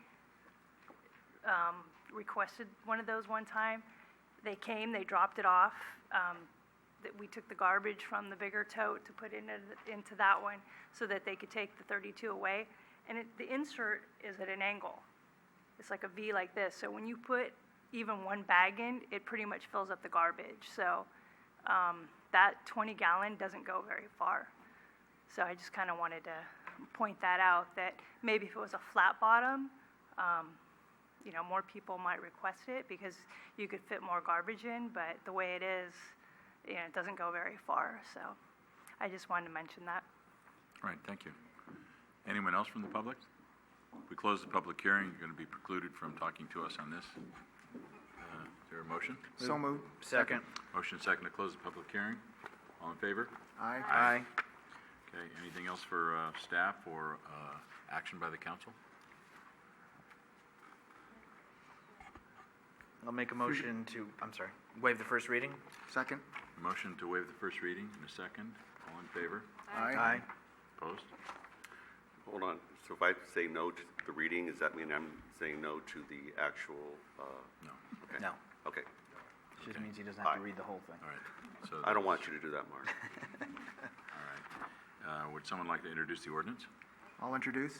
Speaker 17: requested one of those one time. They came, they dropped it off. We took the garbage from the bigger tote to put into that one so that they could take the 32 away. And the insert is at an angle. It's like a V like this. So when you put even one bag in, it pretty much fills up the garbage. So that 20-gallon doesn't go very far. So I just kind of wanted to point that out, that maybe if it was a flat bottom, more people might request it because you could fit more garbage in, but the way it is, it doesn't go very far. So I just wanted to mention that.
Speaker 1: All right, thank you. Anyone else from the public? If we close the public hearing, you're going to be precluded from talking to us on this. Is there a motion?
Speaker 11: So moved.
Speaker 12: Second.
Speaker 1: Motion second to close the public hearing. All in favor?
Speaker 11: Aye.
Speaker 12: Aye.
Speaker 1: Okay, anything else for staff or action by the council?
Speaker 12: I'll make a motion to, waive the first reading.
Speaker 11: Second.
Speaker 1: Motion to waive the first reading in a second. All in favor?
Speaker 11: Aye.
Speaker 1: Opposed?
Speaker 16: Hold on. So if I say no to the reading, does that mean I'm saying no to the actual?
Speaker 1: No.
Speaker 16: Okay.
Speaker 12: No.
Speaker 16: Okay.
Speaker 12: It just means he doesn't have to read the whole thing.
Speaker 1: All right. So
Speaker 16: I don't want you to do that, Mark.
Speaker 1: all right. Would someone like to introduce the ordinance?
Speaker 11: I'll introduce.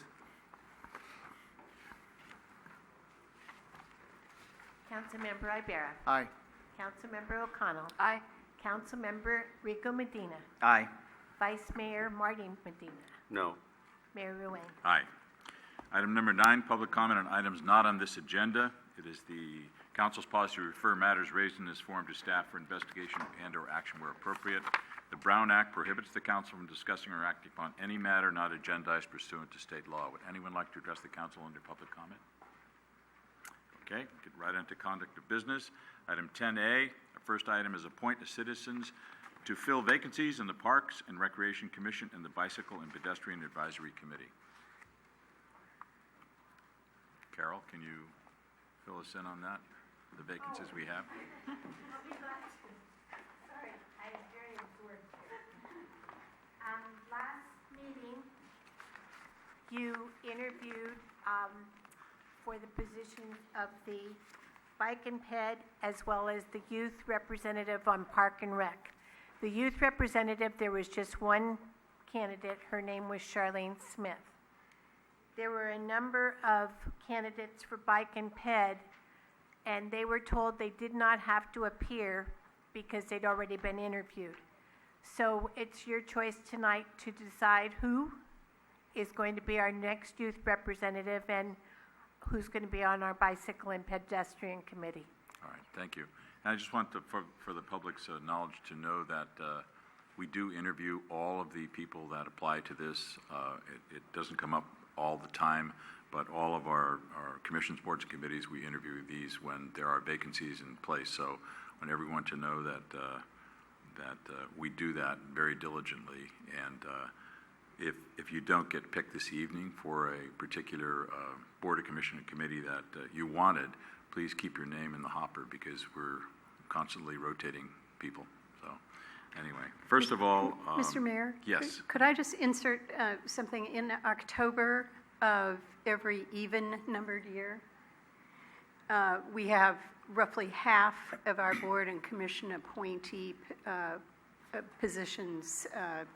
Speaker 2: Councilmember Ibarra.
Speaker 11: Aye.
Speaker 2: Councilmember O'Connell.
Speaker 15: Aye.
Speaker 2: Councilmember Rico Medina.
Speaker 12: Aye.
Speaker 2: Vice Mayor Martin Medina.
Speaker 16: No.
Speaker 2: Mayor Ruane.
Speaker 1: Aye. Item number 9, public comment on items not on this agenda. It is the Council's policy to refer matters raised in this forum to staff for investigation and/or action where appropriate. The Brown Act prohibits the council from discussing or acting upon any matter not agendized pursuant to state law. Would anyone like to address the council under public comment? Okay, get right into conduct of business. Item 10A, the first item is appoint the citizens to fill vacancies in the Parks and Recreation Commission and the Bicycle and Pedestrian Advisory Committee. Carol, can you fill us in on that, the vacancies we have?
Speaker 2: Sorry, I am very absorbed here. Last meeting, you interviewed for the position of the Bike and Ped as well as the youth representative on Park and Rec. The youth representative, there was just one candidate. Her name was Charlene Smith. There were a number of candidates for Bike and Ped, and they were told they did not have to appear because they'd already been interviewed. So it's your choice tonight to decide who is going to be our next youth representative and who's going to be on our Bicycle and Pedestrian Committee.
Speaker 1: All right, thank you. And I just want to, for the public's knowledge to know that we do interview all of the people that apply to this. It doesn't come up all the time, but all of our commissions, boards, and committees, we interview these when there are vacancies in place. So I want everyone to know that we do that very diligently. And if you don't get picked this evening for a particular board or commission or committee that you wanted, please keep your name in the hopper because we're constantly rotating people. So anyway, first of all...
Speaker 10: Mr. Mayor?
Speaker 1: Yes.
Speaker 10: Could I just insert something? In October of every even-numbered year, we have roughly half of our board and commission appointee positions,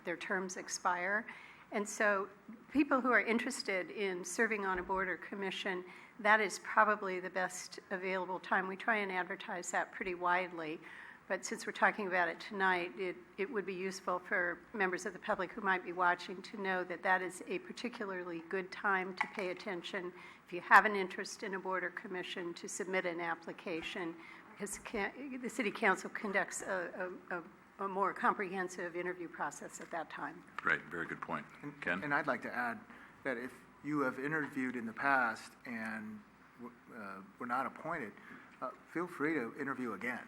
Speaker 10: their terms expire. And so people who are interested in serving on a board or commission, that is probably the best available time. We try and advertise that pretty widely, but since we're talking about it tonight, it would be useful for members of the public who might be watching to know that that is a particularly good time to pay attention. If you have an interest in a board or commission, to submit an application, because the City Council conducts a more comprehensive interview process at that time.
Speaker 1: Great, very good point. Ken?
Speaker 11: And I'd like to add that if you have interviewed in the past and were not appointed, feel free to interview again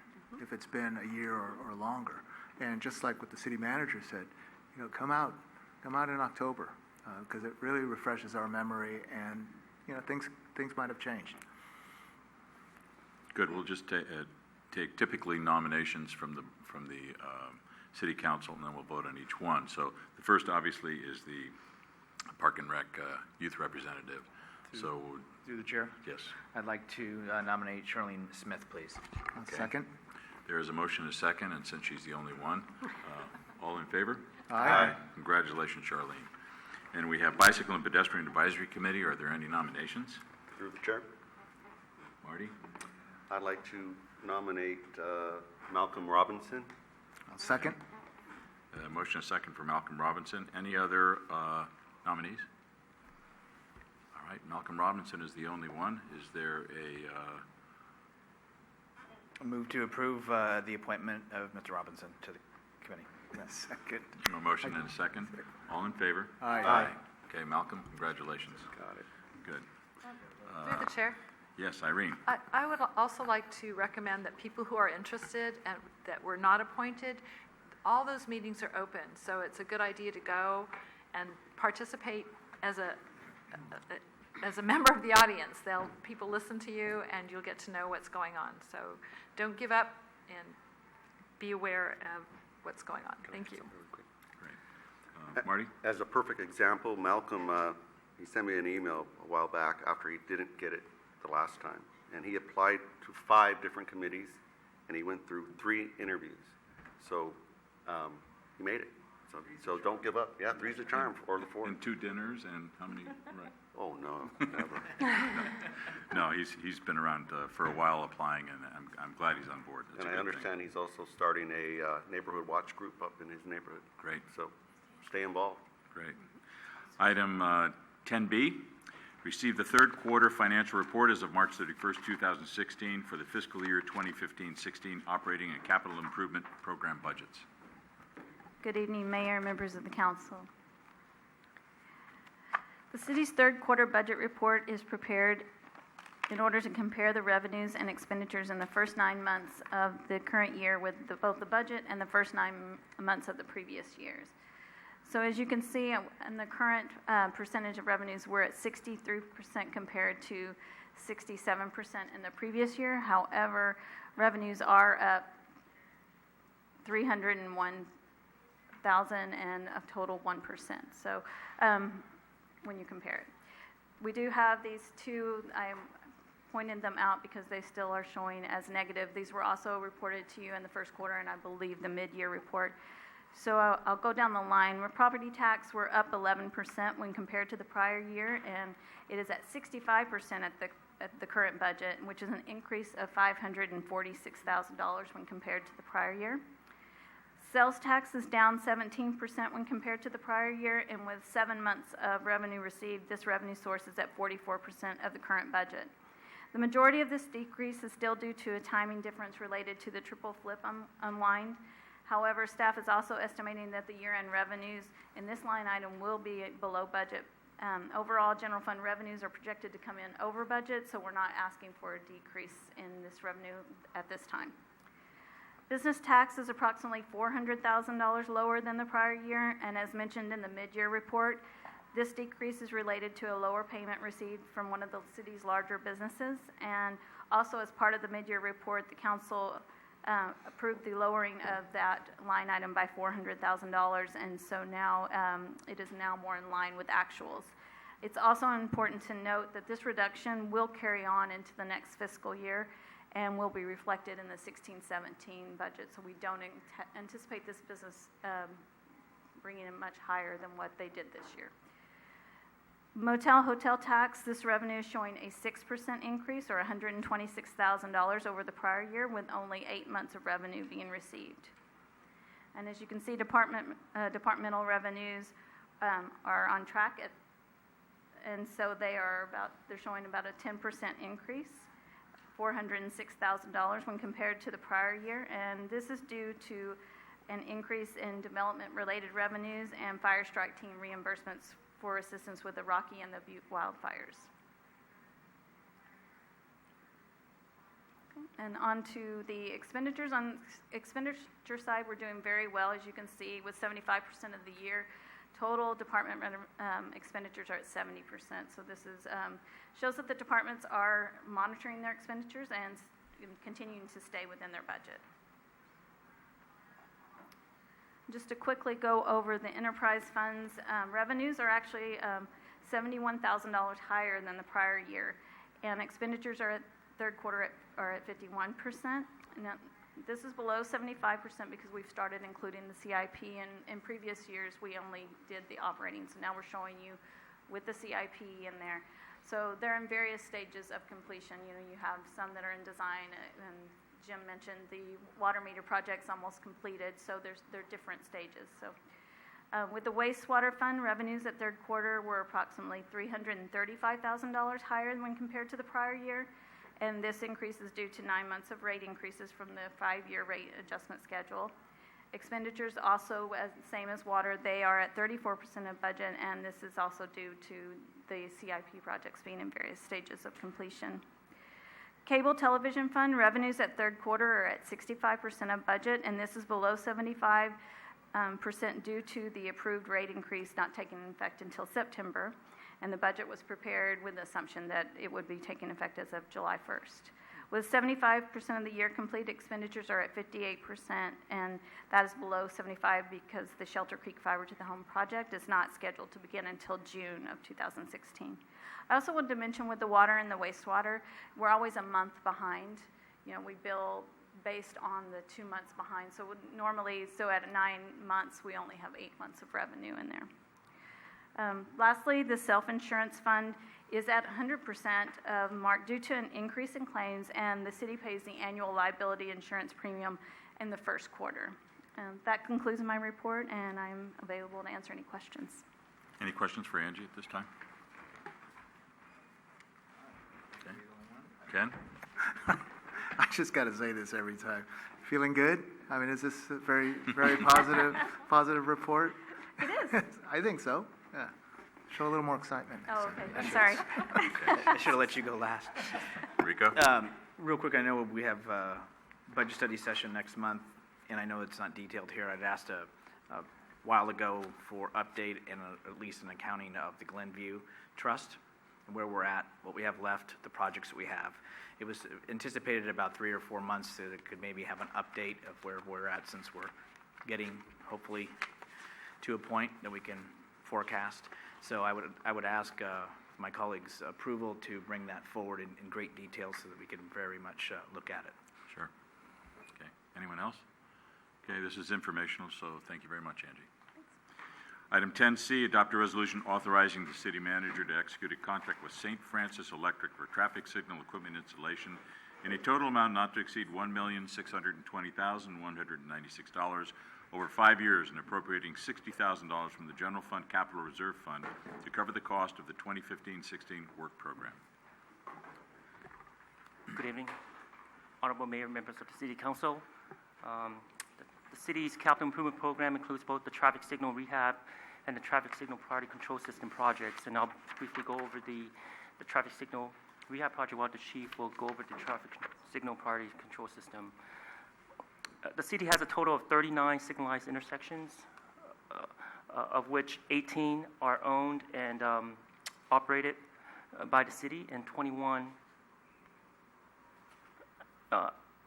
Speaker 11: if it's been a year or longer. And just like what the city manager said, come out in October because it really refreshes our memory and things might have changed.
Speaker 1: Good. We'll just take typically nominations from the City Council, and then we'll vote on each one. So the first, obviously, is the Park and Rec youth representative.
Speaker 12: Through the chair?
Speaker 1: Yes.
Speaker 12: I'd like to nominate Charlene Smith, please.
Speaker 1: Okay.
Speaker 11: Second.
Speaker 1: There is a motion and a second, and since she's the only one, all in favor?
Speaker 11: Aye.
Speaker 1: Congratulations, Charlene. And we have Bicycle and Pedestrian Advisory Committee. Are there any nominations?
Speaker 16: Through the chair,
Speaker 1: Marty?
Speaker 16: I'd like to nominate Malcolm Robinson.
Speaker 11: Second.
Speaker 1: Motion and a second for Malcolm Robinson. Any other nominees? All right, Malcolm Robinson is the only one. Is there
Speaker 12: I move to approve the appointment of Mr. Robinson to the committee.
Speaker 11: Second.
Speaker 1: a motion and a second? All in favor?
Speaker 11: Aye.
Speaker 1: Okay, Malcolm, congratulations.
Speaker 16: Got it.
Speaker 1: Good.
Speaker 15: Through the chair.
Speaker 1: Yes, Irene?
Speaker 15: I would also like to recommend that people who are interested and that were not appointed, all those meetings are open, so it's a good idea to go and participate as a member of the audience. People listen to you, and you'll get to know what's going on. So don't give up, and be aware of what's going on. Thank you.
Speaker 1: Great. Marty?
Speaker 16: As a perfect example, Malcolm, he sent me an email a while back after he didn't get it the last time. And he applied to 5 different committees, and he went through 3 interviews. So he made it. So don't give up. Yeah, 3's a charm, or the 4th.
Speaker 1: And 2 dinners, and how many? Right.
Speaker 16: Oh, no, never.
Speaker 1: No, he's been around for a while applying, and I'm glad he's on board. That's
Speaker 16: And
Speaker 1: a
Speaker 16: I
Speaker 1: good thing.
Speaker 16: understand he's also starting a neighborhood watch group up in his neighborhood.
Speaker 1: Great.
Speaker 16: So stay involved.
Speaker 1: Great. Item 10B, Received the third quarter financial report as of March 31st, 2016 for the fiscal year 2015-16 operating and capital improvement program budgets.
Speaker 13: Good evening, Mayor, members of the council. The city's third quarter budget report is prepared in order to compare the revenues and expenditures in the first 9 months of the current year with both the budget and the first 9 months of the previous years. So as you can see, in the current percentage of revenues, we're at 63% compared to 67% in the previous year. However, revenues are up $301,000 and a total 1%. So when you compare it, we do have these two. I pointed them out because they still are showing as negative. These were also reported to you in the first quarter, and I believe the mid-year report. So I'll go down the line. With property tax, we're up 11% when compared to the prior year, and it is at 65% at the current budget, which is an increase of $546,000 when compared to the prior year. Sales tax is down 17% when compared to the prior year, and with 7 months of revenue received, this revenue source is at 44% of the current budget. The majority of this decrease is still due to a timing difference related to the triple flip unwind. However, staff is also estimating that the year-end revenues in this line item will be below budget. Overall, general fund revenues are projected to come in over budget, so we're not asking for a decrease in this revenue at this time. Business tax is approximately $400,000 lower than the prior year, and as mentioned in the mid-year report, this decrease is related to a lower payment received from one of the city's larger businesses. And also, as part of the mid-year report, the council approved the lowering of that line item by $400,000, and so now it is now more in line with actuals. It's also important to note that this reduction will carry on into the next fiscal year and will be reflected in the 16-17 budget, so we don't anticipate this business bringing in much higher than what they did this year. Motel hotel tax, this revenue is showing a 6% increase, or $126,000 over the prior year, with only 8 months of revenue being received. And as you can see, departmental revenues are on track, and so they're showing about a 10% increase, $406,000 when compared to the prior year, and this is due to an increase in development-related revenues and fire strike team reimbursements for assistance with the Rocky and the Butte wildfires. Okay. And on to the expenditures. On expenditure side, we're doing very well, as you can see, with 75% of the year. Total department expenditures are at 70%. So this is shows that the departments are monitoring their expenditures and continuing to stay within their budget. Just to quickly go over the enterprise funds, revenues are actually $71,000 higher than the prior year, and expenditures are at third quarter are at 51%. Now, this is below 75% because we've started including the CIP, and in previous years we only did the operating, so now we're showing you with the CIP in there. So they're in various stages of completion. You know, you have some that are in design, and Jim mentioned the water meter project's almost completed, so they're different stages. So with the wastewater fund, revenues at third quarter were approximately $335,000 higher when compared to the prior year, and this increase is due to 9 months of rate increases from the 5-year rate adjustment schedule. Expenditures also, same as water, they are at 34% of budget, and this is also due to the CIP projects being in various stages of completion. Cable television fund revenues at third quarter are at 65% of budget, and this is below 75% due to the approved rate increase not taking effect until September, and the budget was prepared with the assumption that it would be taking effect as of July 1st. With 75% of the year complete, expenditures are at 58%, and that is below 75% because the Shelter Creek Fiber to the Home project is not scheduled to begin until June of 2016. I also wanted to mention with the water and the wastewater, we're always a month behind. You know, we bill based on the 2 months behind. So normally, at 9 months, we only have 8 months of revenue in there. Lastly, the self-insurance fund is at 100% of mark due to an increase in claims, and the city pays the annual liability insurance premium in the first quarter. That concludes my report, and I'm available to answer any questions.
Speaker 1: Any questions for Angie at this time? Ken?
Speaker 11: I just got to say this every time. Feeling good? I mean, is this a very, very positive report?
Speaker 13: It is.
Speaker 11: I think so, yeah. Show a little more excitement.
Speaker 13: Oh, okay, I'm sorry.
Speaker 12: I should have let you go last.
Speaker 1: Rico?
Speaker 12: Real quick, I know we have a budget study session next month, and I know it's not detailed here. I'd asked a while ago for update and at least an accounting of the Glenview Trust, where we're at, what we have left, the projects that we have. It was anticipated about 3 or 4 months that it could maybe have an update of where we're at, since we're getting, hopefully, to a point that we can forecast. So I would ask my colleagues' approval to bring that forward in great detail so that we can very much look at it.
Speaker 1: Sure. Okay. Anyone else? Okay, this is informational, so thank you very much, Angie. Item 10C, adopt a resolution authorizing the city manager to execute a contract with St. Francis Electric for traffic signal equipment installation in a total amount not to exceed $1,620,196 over 5 years, and appropriating $60,000 from the General Fund Capital Reserve Fund to cover the cost of the 2015-16 work program.
Speaker 18: Good evening, Honorable Mayor, members of the City Council. The city's capital improvement program includes both the traffic signal rehab and the traffic signal priority control system projects. And I'll briefly go over the traffic signal rehab project, while the chief will go over the traffic signal priority control system. The city has a total of 39 signalized intersections, of which 18 are owned and operated by the city, and 21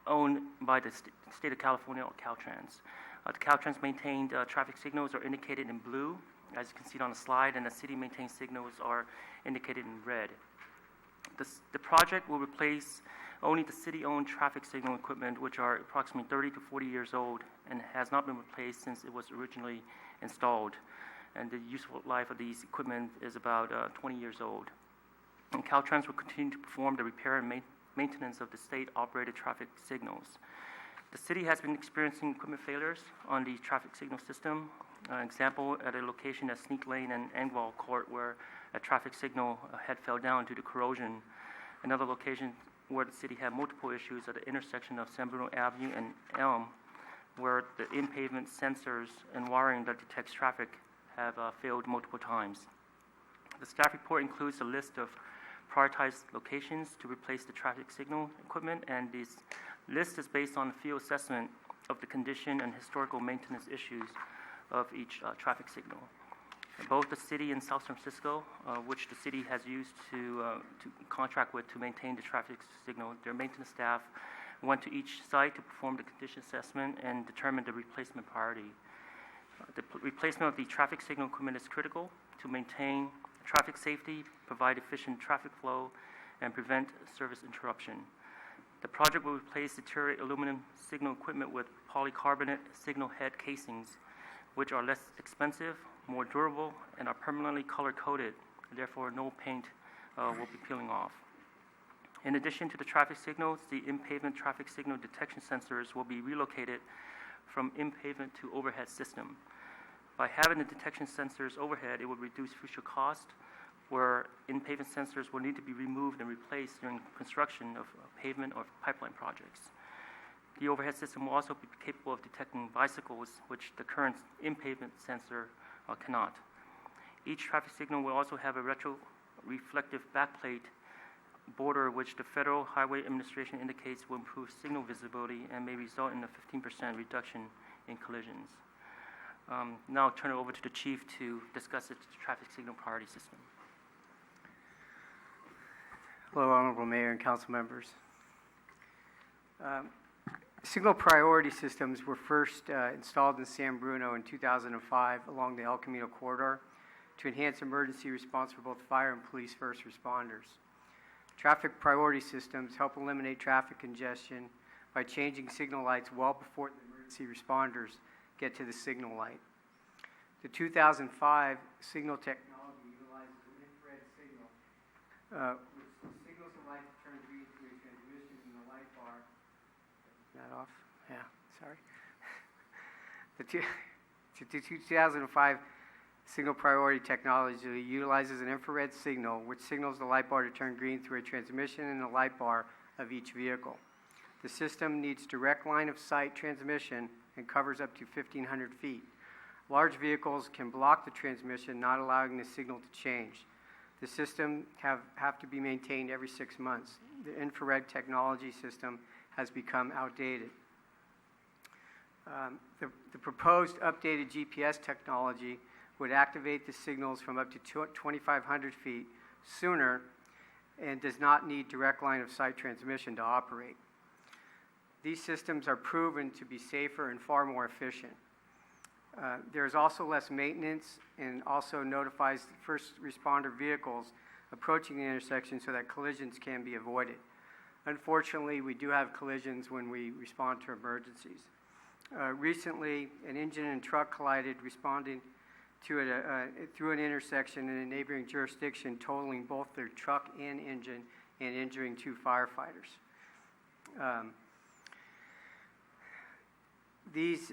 Speaker 18: owned by the state of California, or Caltrans. The Caltrans maintained traffic signals are indicated in blue, as you can see on the slide, and the city maintained signals are indicated in red. The project will replace only the city-owned traffic signal equipment, which are approximately 30 to 40 years old and has not been replaced since it was originally installed. And the useful life of these equipment is about 20 years old. And Caltrans will continue to perform the repair and maintenance of the state-operated traffic signals. The city has been experiencing equipment failures on the traffic signal system. An example at a location at Sneak Lane and Engwall Court, where a traffic signal head fell down due to corrosion. Another location where the city had multiple issues at the intersection of San Bruno Avenue and Elm, where the in-pavement sensors and wiring that detects traffic have failed multiple times. The staff report includes a list of prioritized locations to replace the traffic signal equipment, and this list is based on a field assessment of the condition and historical maintenance issues of each traffic signal. Both the city and South San Francisco, which the city has used to contract with to maintain the traffic signal, their maintenance staff went to each site to perform the condition assessment and determine the replacement priority. The replacement of the traffic signal equipment is critical to maintain traffic safety, provide efficient traffic flow, and prevent service interruption. The project will replace deteriorated aluminum signal equipment with polycarbonate signal head casings, which are less expensive, more durable, and are permanently color-coded. Therefore, no paint will be peeling off. In addition to the traffic signals, the in-pavement traffic signal detection sensors will be relocated from in-pavement to overhead system. By having the detection sensors overhead, it will reduce future cost, where in-pavement sensors will need to be removed and replaced during construction of pavement or pipeline projects. The overhead system will also be capable of detecting bicycles, which the current in-pavement sensor cannot. Each traffic signal will also have a retro-reflective backplate border, which the Federal Highway Administration indicates will improve signal visibility and may result in a 15% reduction in collisions. Now I'll turn it over to the chief to discuss the traffic signal priority system.
Speaker 6: Hello, Honorable Mayor and council members. Signal priority systems were first installed in San Bruno in 2005 along the El Camino corridor to enhance emergency response for both fire and police first responders. Traffic priority systems help eliminate traffic congestion by changing signal lights well before the emergency responders get to the signal light. The 2005 signal technology utilizes an infrared signal, which signals the light to turn green through a transmission in the light bar. That off? Yeah, sorry. The 2005 Signal priority technology utilizes an infrared signal which signals the light bar to turn green through a transmission in the light bar of each vehicle. The system needs direct line of sight transmission and covers up to 1,500 feet. Large vehicles can block the transmission, not allowing the signal to change. The system have to be maintained every 6 months. The infrared technology system has become outdated. The proposed updated GPS technology would activate the signals from up to 2,500 feet sooner and does not need direct line of sight transmission to operate. These systems are proven to be safer and far more efficient. There is also less maintenance and also notifies first responder vehicles approaching the intersection so that collisions can be avoided. Unfortunately, we do have collisions when we respond to emergencies. Recently, an engine and truck collided responding to through an intersection in a neighboring jurisdiction, totaling both their truck and engine and injuring 2 firefighters. These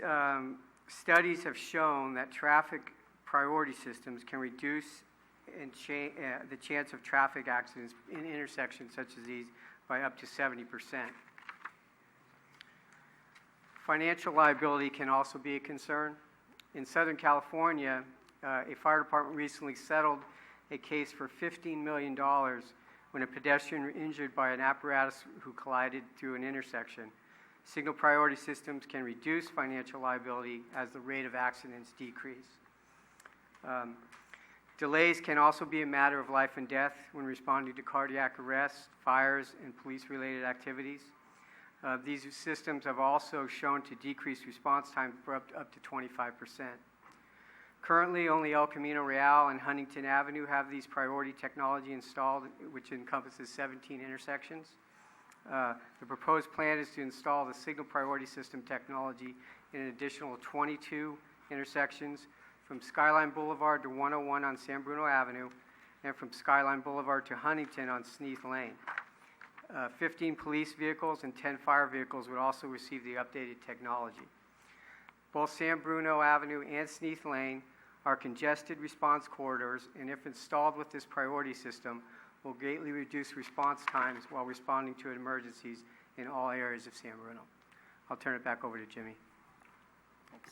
Speaker 6: studies have shown that traffic priority systems can reduce the chance of traffic accidents in intersections such as these by up to 70%. Financial liability can also be a concern. In Southern California, a fire department recently settled a case for $15 million when a pedestrian was injured by an apparatus who collided through an intersection. Signal priority systems can reduce financial liability as the rate of accidents decrease. Delays can also be a matter of life and death when responding to cardiac arrests, fires, and police-related activities. These systems have also shown to decrease response time for up to 25%. Currently, only El Camino Real and Huntington Avenue have these priority technology installed, which encompasses 17 intersections. The proposed plan is to install the signal priority system technology in an additional 22 intersections from Skyline Boulevard to 101 on San Bruno Avenue and from Skyline Boulevard to Huntington on Sneath Lane. 15 police vehicles and 10 fire vehicles would also receive the updated technology. Both San Bruno Avenue and Sneath Lane are congested response corridors, and if installed with this priority system, will greatly reduce response times while responding to emergencies in all areas of San Bruno. I'll turn it back over to Jimmy.
Speaker 18: Thanks.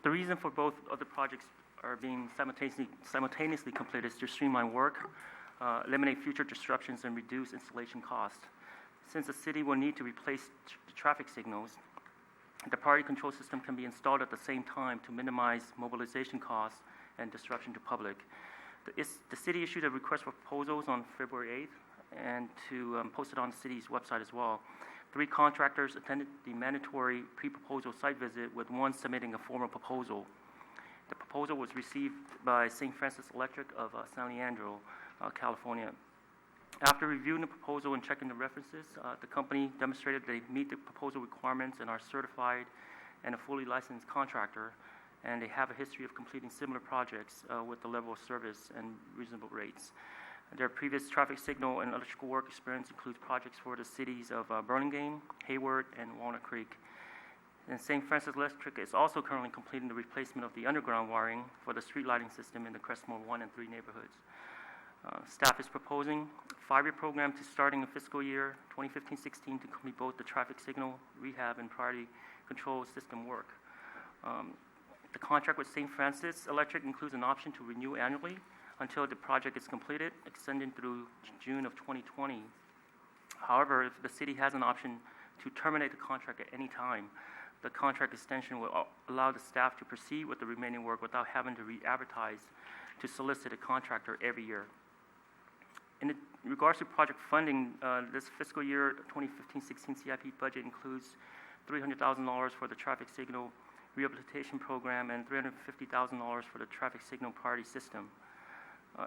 Speaker 18: The reason for both of the projects are being simultaneously completed is to streamline work, eliminate future disruptions, and reduce installation costs. Since the city will need to replace the traffic signals, the priority control system can be installed at the same time to minimize mobilization costs and disruption to public. The city issued a request for proposals on February 8th and to post it on the city's website as well. 3 contractors attended the mandatory pre-proposal site visit, with 1 submitting a formal proposal. The proposal was received by St. Francis Electric of San Leandro, California. After reviewing the proposal and checking the references, the company demonstrated they meet the proposal requirements and are certified and a fully licensed contractor, and they have a history of completing similar projects with the level of service and reasonable rates. Their previous traffic signal and electrical work experience includes projects for the cities of Burlingame, Hayward, and Walnut Creek. And St. Francis Electric is also currently completing the replacement of the underground wiring for the street lighting system in the Crestmore 1 and 3 neighborhoods. Staff is proposing a 5-year program to starting in fiscal year 2015-16 to complete both the traffic signal, rehab, and priority control system work. The contract with St. Francis Electric includes an option to renew annually until the project is completed, extending through June of 2020. However, if the city has an option to terminate the contract at any time, the contract extension will allow the staff to proceed with the remaining work without having to re-advertise to solicit a contractor every year. In regards to project funding, this fiscal year 2015-16 CIP budget includes $300,000 for the traffic signal rehabilitation program and $350,000 for the traffic signal priority system.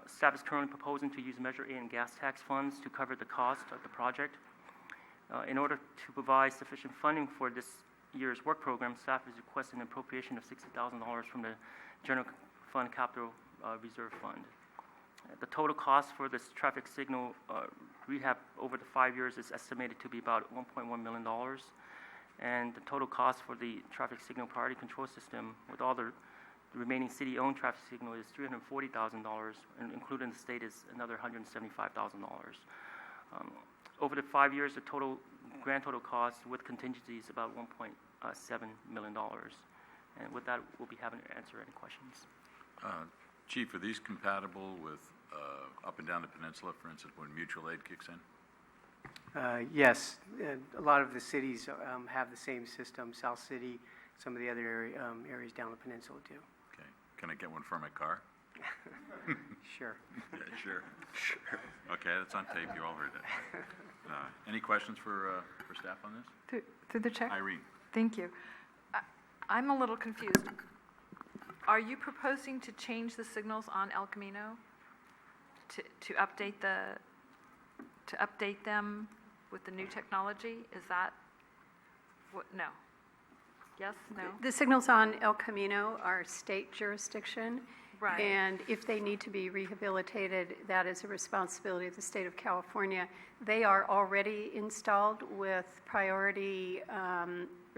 Speaker 18: Staff is currently proposing to use Measure A and gas tax funds to cover the cost of the project. In order to provide sufficient funding for this year's work program, staff is requesting an appropriation of $60,000 from the General Fund Capital Reserve Fund. The total cost for this traffic signal rehab over the 5 years is estimated to be about $1.1 million. And the total cost for the traffic signal priority control system with all the The remaining city-owned traffic signal is $340,000, and including the state is another $175,000. Over the 5 years, the grand total cost with contingency is about $1.7 million. And with that, we'll be happy to answer any questions.
Speaker 1: Chief, are these compatible with up and down the peninsula, for instance, when mutual aid kicks in?
Speaker 6: Yes, a lot of the cities have the same system, South City, some of the other areas down the peninsula too.
Speaker 1: Okay. Can I get one for my car?
Speaker 6: Sure.
Speaker 1: Yeah, sure. Sure. Okay, that's on tape. You all heard that. Any questions for staff on this?
Speaker 15: Through the chair?
Speaker 1: Irene.
Speaker 15: Thank you. I'm a little confused. Are you proposing to change the signals on El Camino to update them with the new technology? Is that what? No. Yes? No?
Speaker 10: The signals on El Camino are state jurisdiction.
Speaker 15: Right.
Speaker 10: And if they need to be rehabilitated, that is a responsibility of the state of California. They are already installed with priority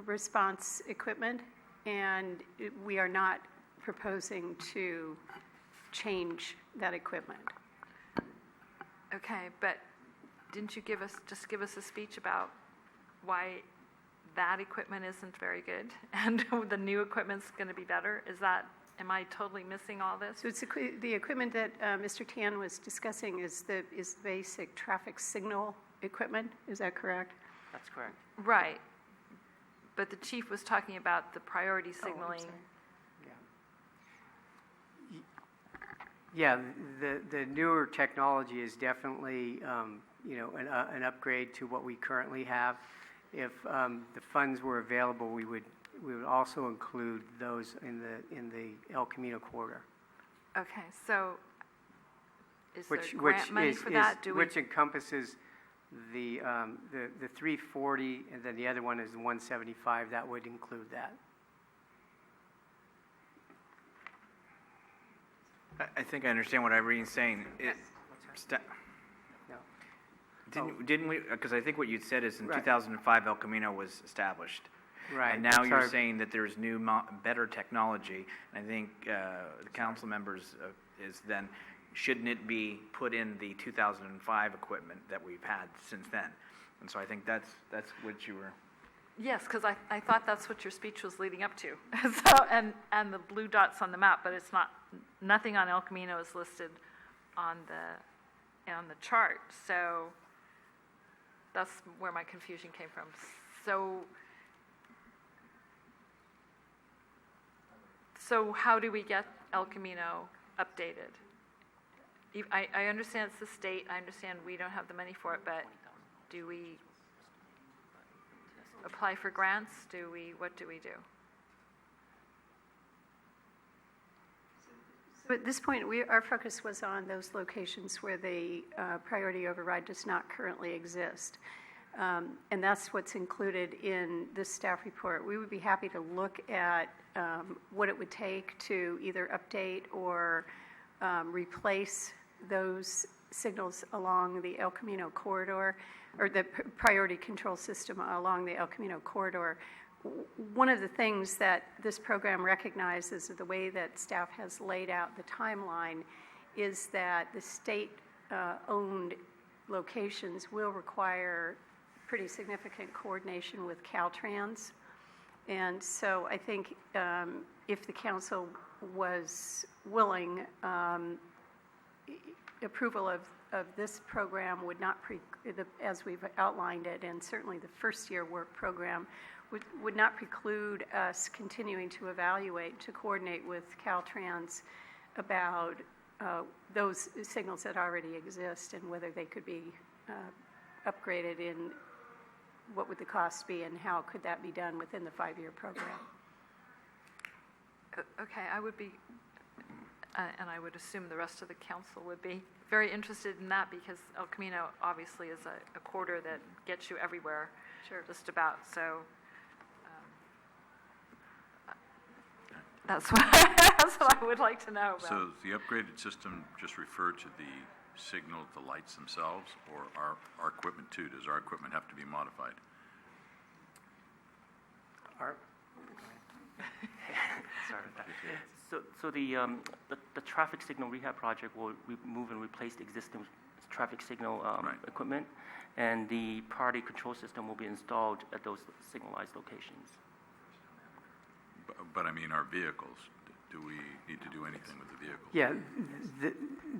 Speaker 10: response equipment, and we are not proposing to change that equipment.
Speaker 15: Okay, but didn't you give us a speech about why that equipment isn't very good and the new equipment's going to be better? Am I totally missing all this?
Speaker 10: So it's the equipment that Mr. Tan was discussing is basic traffic signal equipment. Is that correct?
Speaker 18: That's correct.
Speaker 15: Right. But the chief was talking about the priority signaling.
Speaker 6: Yeah, the newer technology is definitely, an upgrade to what we currently have. If the funds were available, we would also include those in the El Camino corridor.
Speaker 15: Okay, so is there grant money for that?
Speaker 6: Which encompasses the 340, and then the other one is the 175. That would include that.
Speaker 12: I think I understand what Irene's saying. Didn't we, because I think what you said is in 2005 El Camino was established.
Speaker 6: Right.
Speaker 12: And now you're saying that there's new, better technology. And I think the council members is then, shouldn't it be put in the 2005 equipment that we've had since then? And so I think that's what you were.
Speaker 15: Yes, because I thought that's what your speech was leading up to. So and the blue dots on the map, but it's not. Nothing on El Camino is listed on the chart. So that's where my confusion came from. So how do we get El Camino updated? I understand it's the state. I understand we don't have the money for it, but do we apply for grants? What do we do?
Speaker 10: So at this point, our focus was on those locations where the priority override does not currently exist. And that's what's included in this staff report. We would be happy to look at what it would take to either update or replace those signals along the El Camino corridor, or the priority control system along the El Camino corridor. One of the things that this program recognizes, the way that staff has laid out the timeline, is that the state-owned locations will require pretty significant coordination with Caltrans. And so I think if the council was willing, approval of this program would not, as we've outlined it, and certainly the first year work program, would not preclude us continuing to evaluate, to coordinate with Caltrans about those signals that already exist and whether they could be upgraded, in what would the cost be and how could that be done within the 5-year program.
Speaker 15: Okay, I would be, and I would assume the rest of the council would be very interested in that, because El Camino obviously is a corridor that gets you everywhere, just about. So that's what I would like to know about.
Speaker 1: So the upgraded system just refer to the signal, the lights themselves, or our equipment too? Does our equipment have to be modified?
Speaker 5: Sorry about that.
Speaker 18: So the traffic signal rehab project will remove and replace the existing traffic signal equipment, and the priority control system will be installed at those signalized locations.
Speaker 1: But I mean, our vehicles, do we need to do anything with the vehicles?
Speaker 6: Yeah,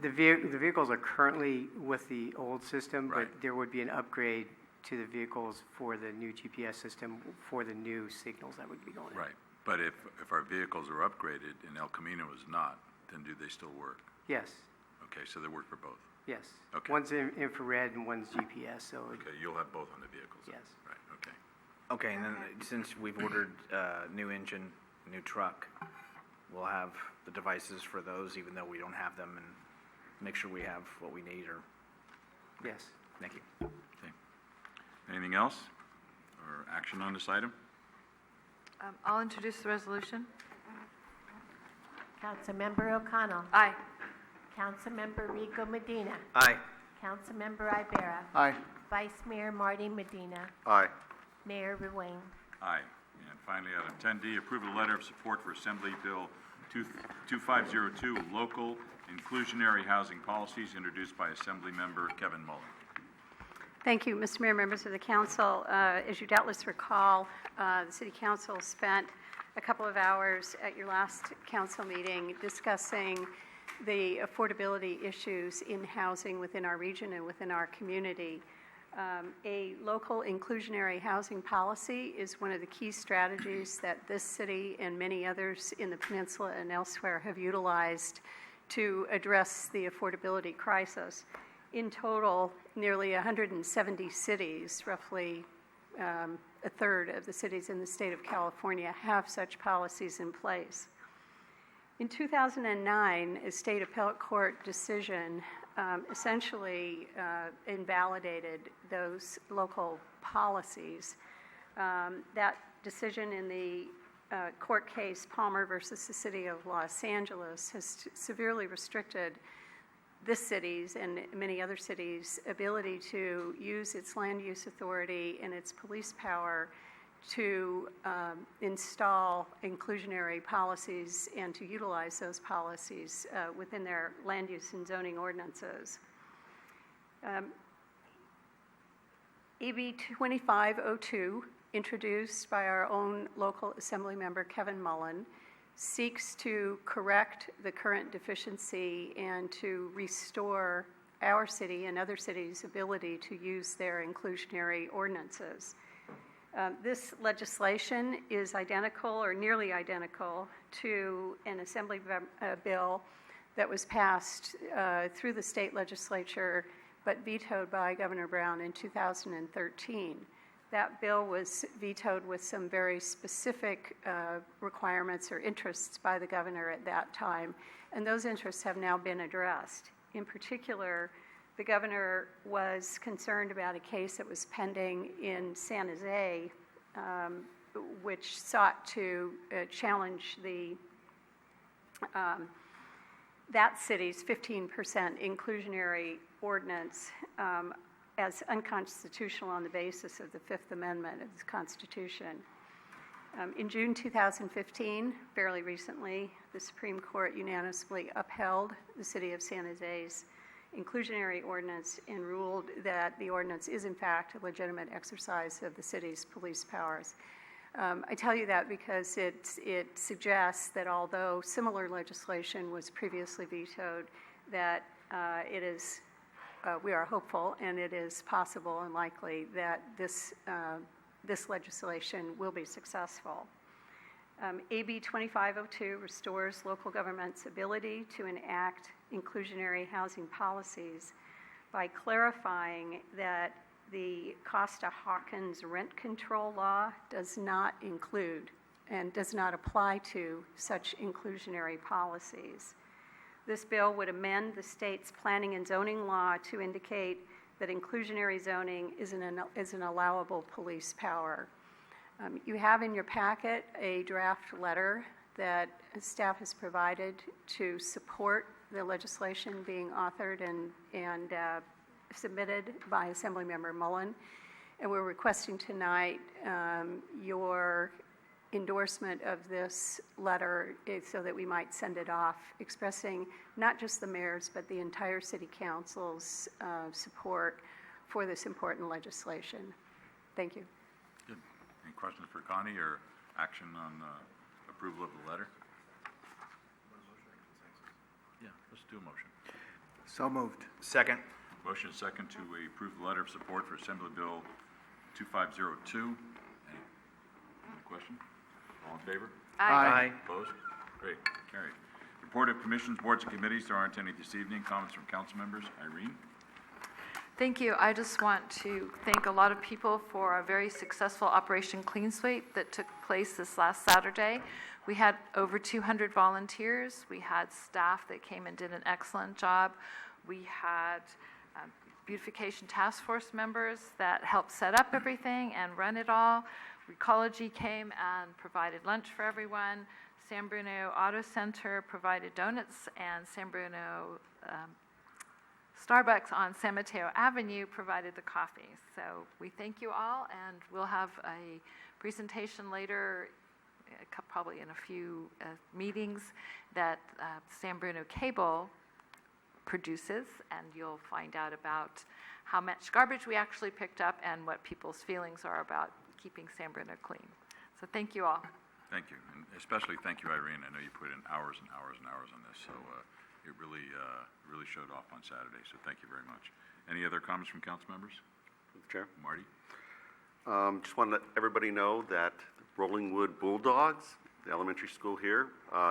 Speaker 6: the vehicles are currently with the old system, but there would be an upgrade to the vehicles for the new GPS system for the new signals that would be going in.
Speaker 1: Right, but if our vehicles are upgraded and El Camino is not, then do they still work?
Speaker 6: Yes,
Speaker 1: Okay, so they work for both?
Speaker 6: yes.
Speaker 1: Okay.
Speaker 6: One's infrared and one's GPS, so.
Speaker 1: Okay, you'll have both on the vehicles? then?
Speaker 6: Yes.
Speaker 1: Right, okay.
Speaker 12: Okay, and then since we've ordered new engine, new truck, we'll have the devices for those, even though we don't have them, and make sure we have what we need, or,
Speaker 6: Yes.
Speaker 12: thank you.
Speaker 1: Okay. Anything else, or action on this item?
Speaker 15: I'll introduce the resolution.
Speaker 2: Councilmember O'Connell.
Speaker 15: Aye.
Speaker 2: Councilmember Rico Medina.
Speaker 12: Aye.
Speaker 2: Councilmember Ibera.
Speaker 11: Aye.
Speaker 2: Vice Mayor Marty Medina.
Speaker 16: Aye.
Speaker 2: Mayor Ruane.
Speaker 1: Aye. And finally, item 10D, approve a letter of support for Assembly Bill 2502, local inclusionary housing policies, introduced by Assembly Member Kevin Mullen.
Speaker 10: Thank you, Mr. Mayor, members of the council. As you doubtless recall, the City Council spent a couple of hours at your last council meeting discussing the affordability issues in housing within our region and within our community. A local inclusionary housing policy is one of the key strategies that this city and many others in the peninsula and elsewhere have utilized to address the affordability crisis. In total, nearly 170 cities, roughly a third of the cities in the state of California, have such policies in place. In 2009, a state appellate court decision essentially invalidated those local policies. That decision in the court case Palmer versus the City of Los Angeles has severely restricted this city's and many other cities' ability to use its land use authority and its police power to install inclusionary policies and to utilize those policies within their land use and zoning ordinances. AB 2502, introduced by our own local assembly member Kevin Mullen, seeks to correct the current deficiency and to restore our city and other cities' ability to use their inclusionary ordinances. This legislation is identical or nearly identical to an assembly bill that was passed through the state legislature but vetoed by Governor Brown in 2013. That bill was vetoed with some very specific requirements or interests by the governor at that time, and those interests have now been addressed. In particular, the governor was concerned about a case that was pending in San Jose, which sought to challenge that city's 15% inclusionary ordinance as unconstitutional on the basis of the Fifth Amendment of the Constitution. In June 2015, fairly recently, the Supreme Court unanimously upheld the City of San Jose's inclusionary ordinance and ruled that the ordinance is in fact a legitimate exercise of the city's police powers. I tell you that because it suggests that although similar legislation was previously vetoed, that we are hopeful and it is possible and likely that this legislation will be successful. AB 2502 restores local government's ability to enact inclusionary housing policies by clarifying that the Costa-Hawkins rent control law does not include and does not apply to such inclusionary policies. This bill would amend the state's planning and zoning law to indicate that inclusionary zoning is an allowable police power. You have in your packet a draft letter that staff has provided to support the legislation being authored and submitted by Assemblymember Mullen. And we're requesting tonight your endorsement of this letter so that we might send it off, expressing not just the mayor's, but the entire city council's support for this important legislation. Thank you.
Speaker 1: Good. Any questions for Connie or action on approval of the letter? Yeah, let's do a motion.
Speaker 11: So moved.
Speaker 12: Second.
Speaker 1: Motion is second to approve the letter of support for Assembly Bill 2502. Any question? All in favor?
Speaker 11: Aye.
Speaker 1: Opposed? Great, carried. Report of commissions, boards, and committees. There aren't any this evening. Comments from council members. Irene?
Speaker 15: Thank you. I just want to thank a lot of people for a very successful Operation Clean Sweep that took place this last Saturday. We had over 200 volunteers. We had staff that came and did an excellent job. We had beautification task force members that helped set up everything and run it all. Recology came and provided lunch for everyone. San Bruno Auto Center provided donuts, and San Bruno Starbucks on San Mateo Avenue provided the coffee. So we thank you all, and we'll have a presentation later, probably in a few meetings, that San Bruno Cable produces, and you'll find out about how much garbage we actually picked up and what people's feelings are about keeping San Bruno clean. So thank you all.
Speaker 1: Thank you, and especially thank you, Irene. I know you put in hours and hours and hours on this, so it really showed off on Saturday, so thank you very much. Any other comments from council members?
Speaker 16: Mr. Chair.
Speaker 1: Marty?
Speaker 16: Just want to let everybody know that Rollingwood Bulldogs, the elementary school here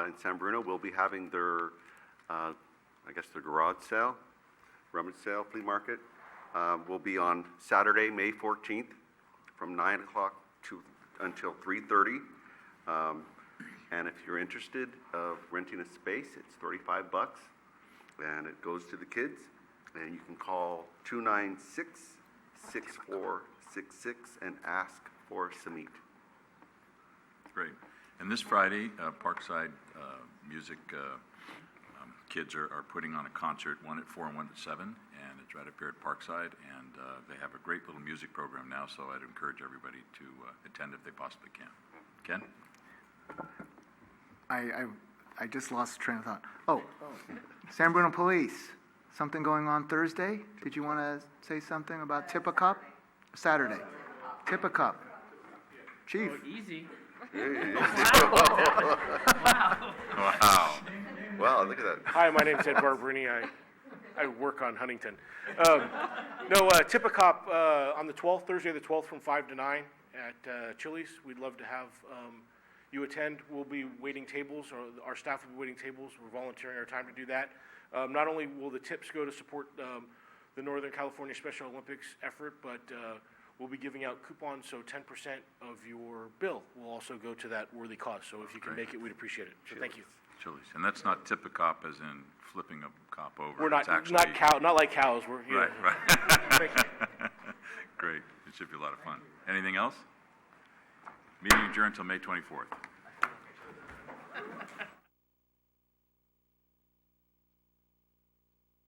Speaker 16: in San Bruno, will be having their, their garage sale, rummage sale, flea market. Will be on Saturday, May 14th, from 9 o'clock until 3:30. And if you're interested of renting a space, it's $35, and it goes to the kids. And you can call 296-6466 and ask for Samit.
Speaker 1: Great. And this Friday, Parkside Music kids are putting on a concert, one at 4 and one at 7, and it's right up here at Parkside, and they have a great little music program now, so I'd encourage everybody to attend if they possibly can. Ken?
Speaker 11: I just lost the train of thought. Oh, San Bruno Police, something going on Thursday? Did you want to say something about Tip a Cup? Saturday. Tip a Cup. Chief.
Speaker 12: Oh, easy.
Speaker 1: Wow.
Speaker 16: Wow, look at that.
Speaker 19: Hi, my name's Ed Barbrini. I work on Huntington. Tip a Cop on the 12th, Thursday the 12th from 5 to 9 at Chili's. We'd love to have you attend. We'll be waiting tables, or our staff will be waiting tables. We're volunteering our time to do that. Not only will the tips go to support the Northern California Special Olympics effort, but we'll be giving out coupons, so 10% of your bill will also go to that worthy cause. So if you can make it, we'd appreciate it. So thank you.
Speaker 1: Chili's. And that's not tip a cop as in flipping a cop over.
Speaker 19: We're not
Speaker 1: It's actually,
Speaker 19: not like cows. We're
Speaker 1: Right.
Speaker 19: Thank you.
Speaker 1: Great. It should be a lot of fun. Anything else? Meeting adjourned until May 24th.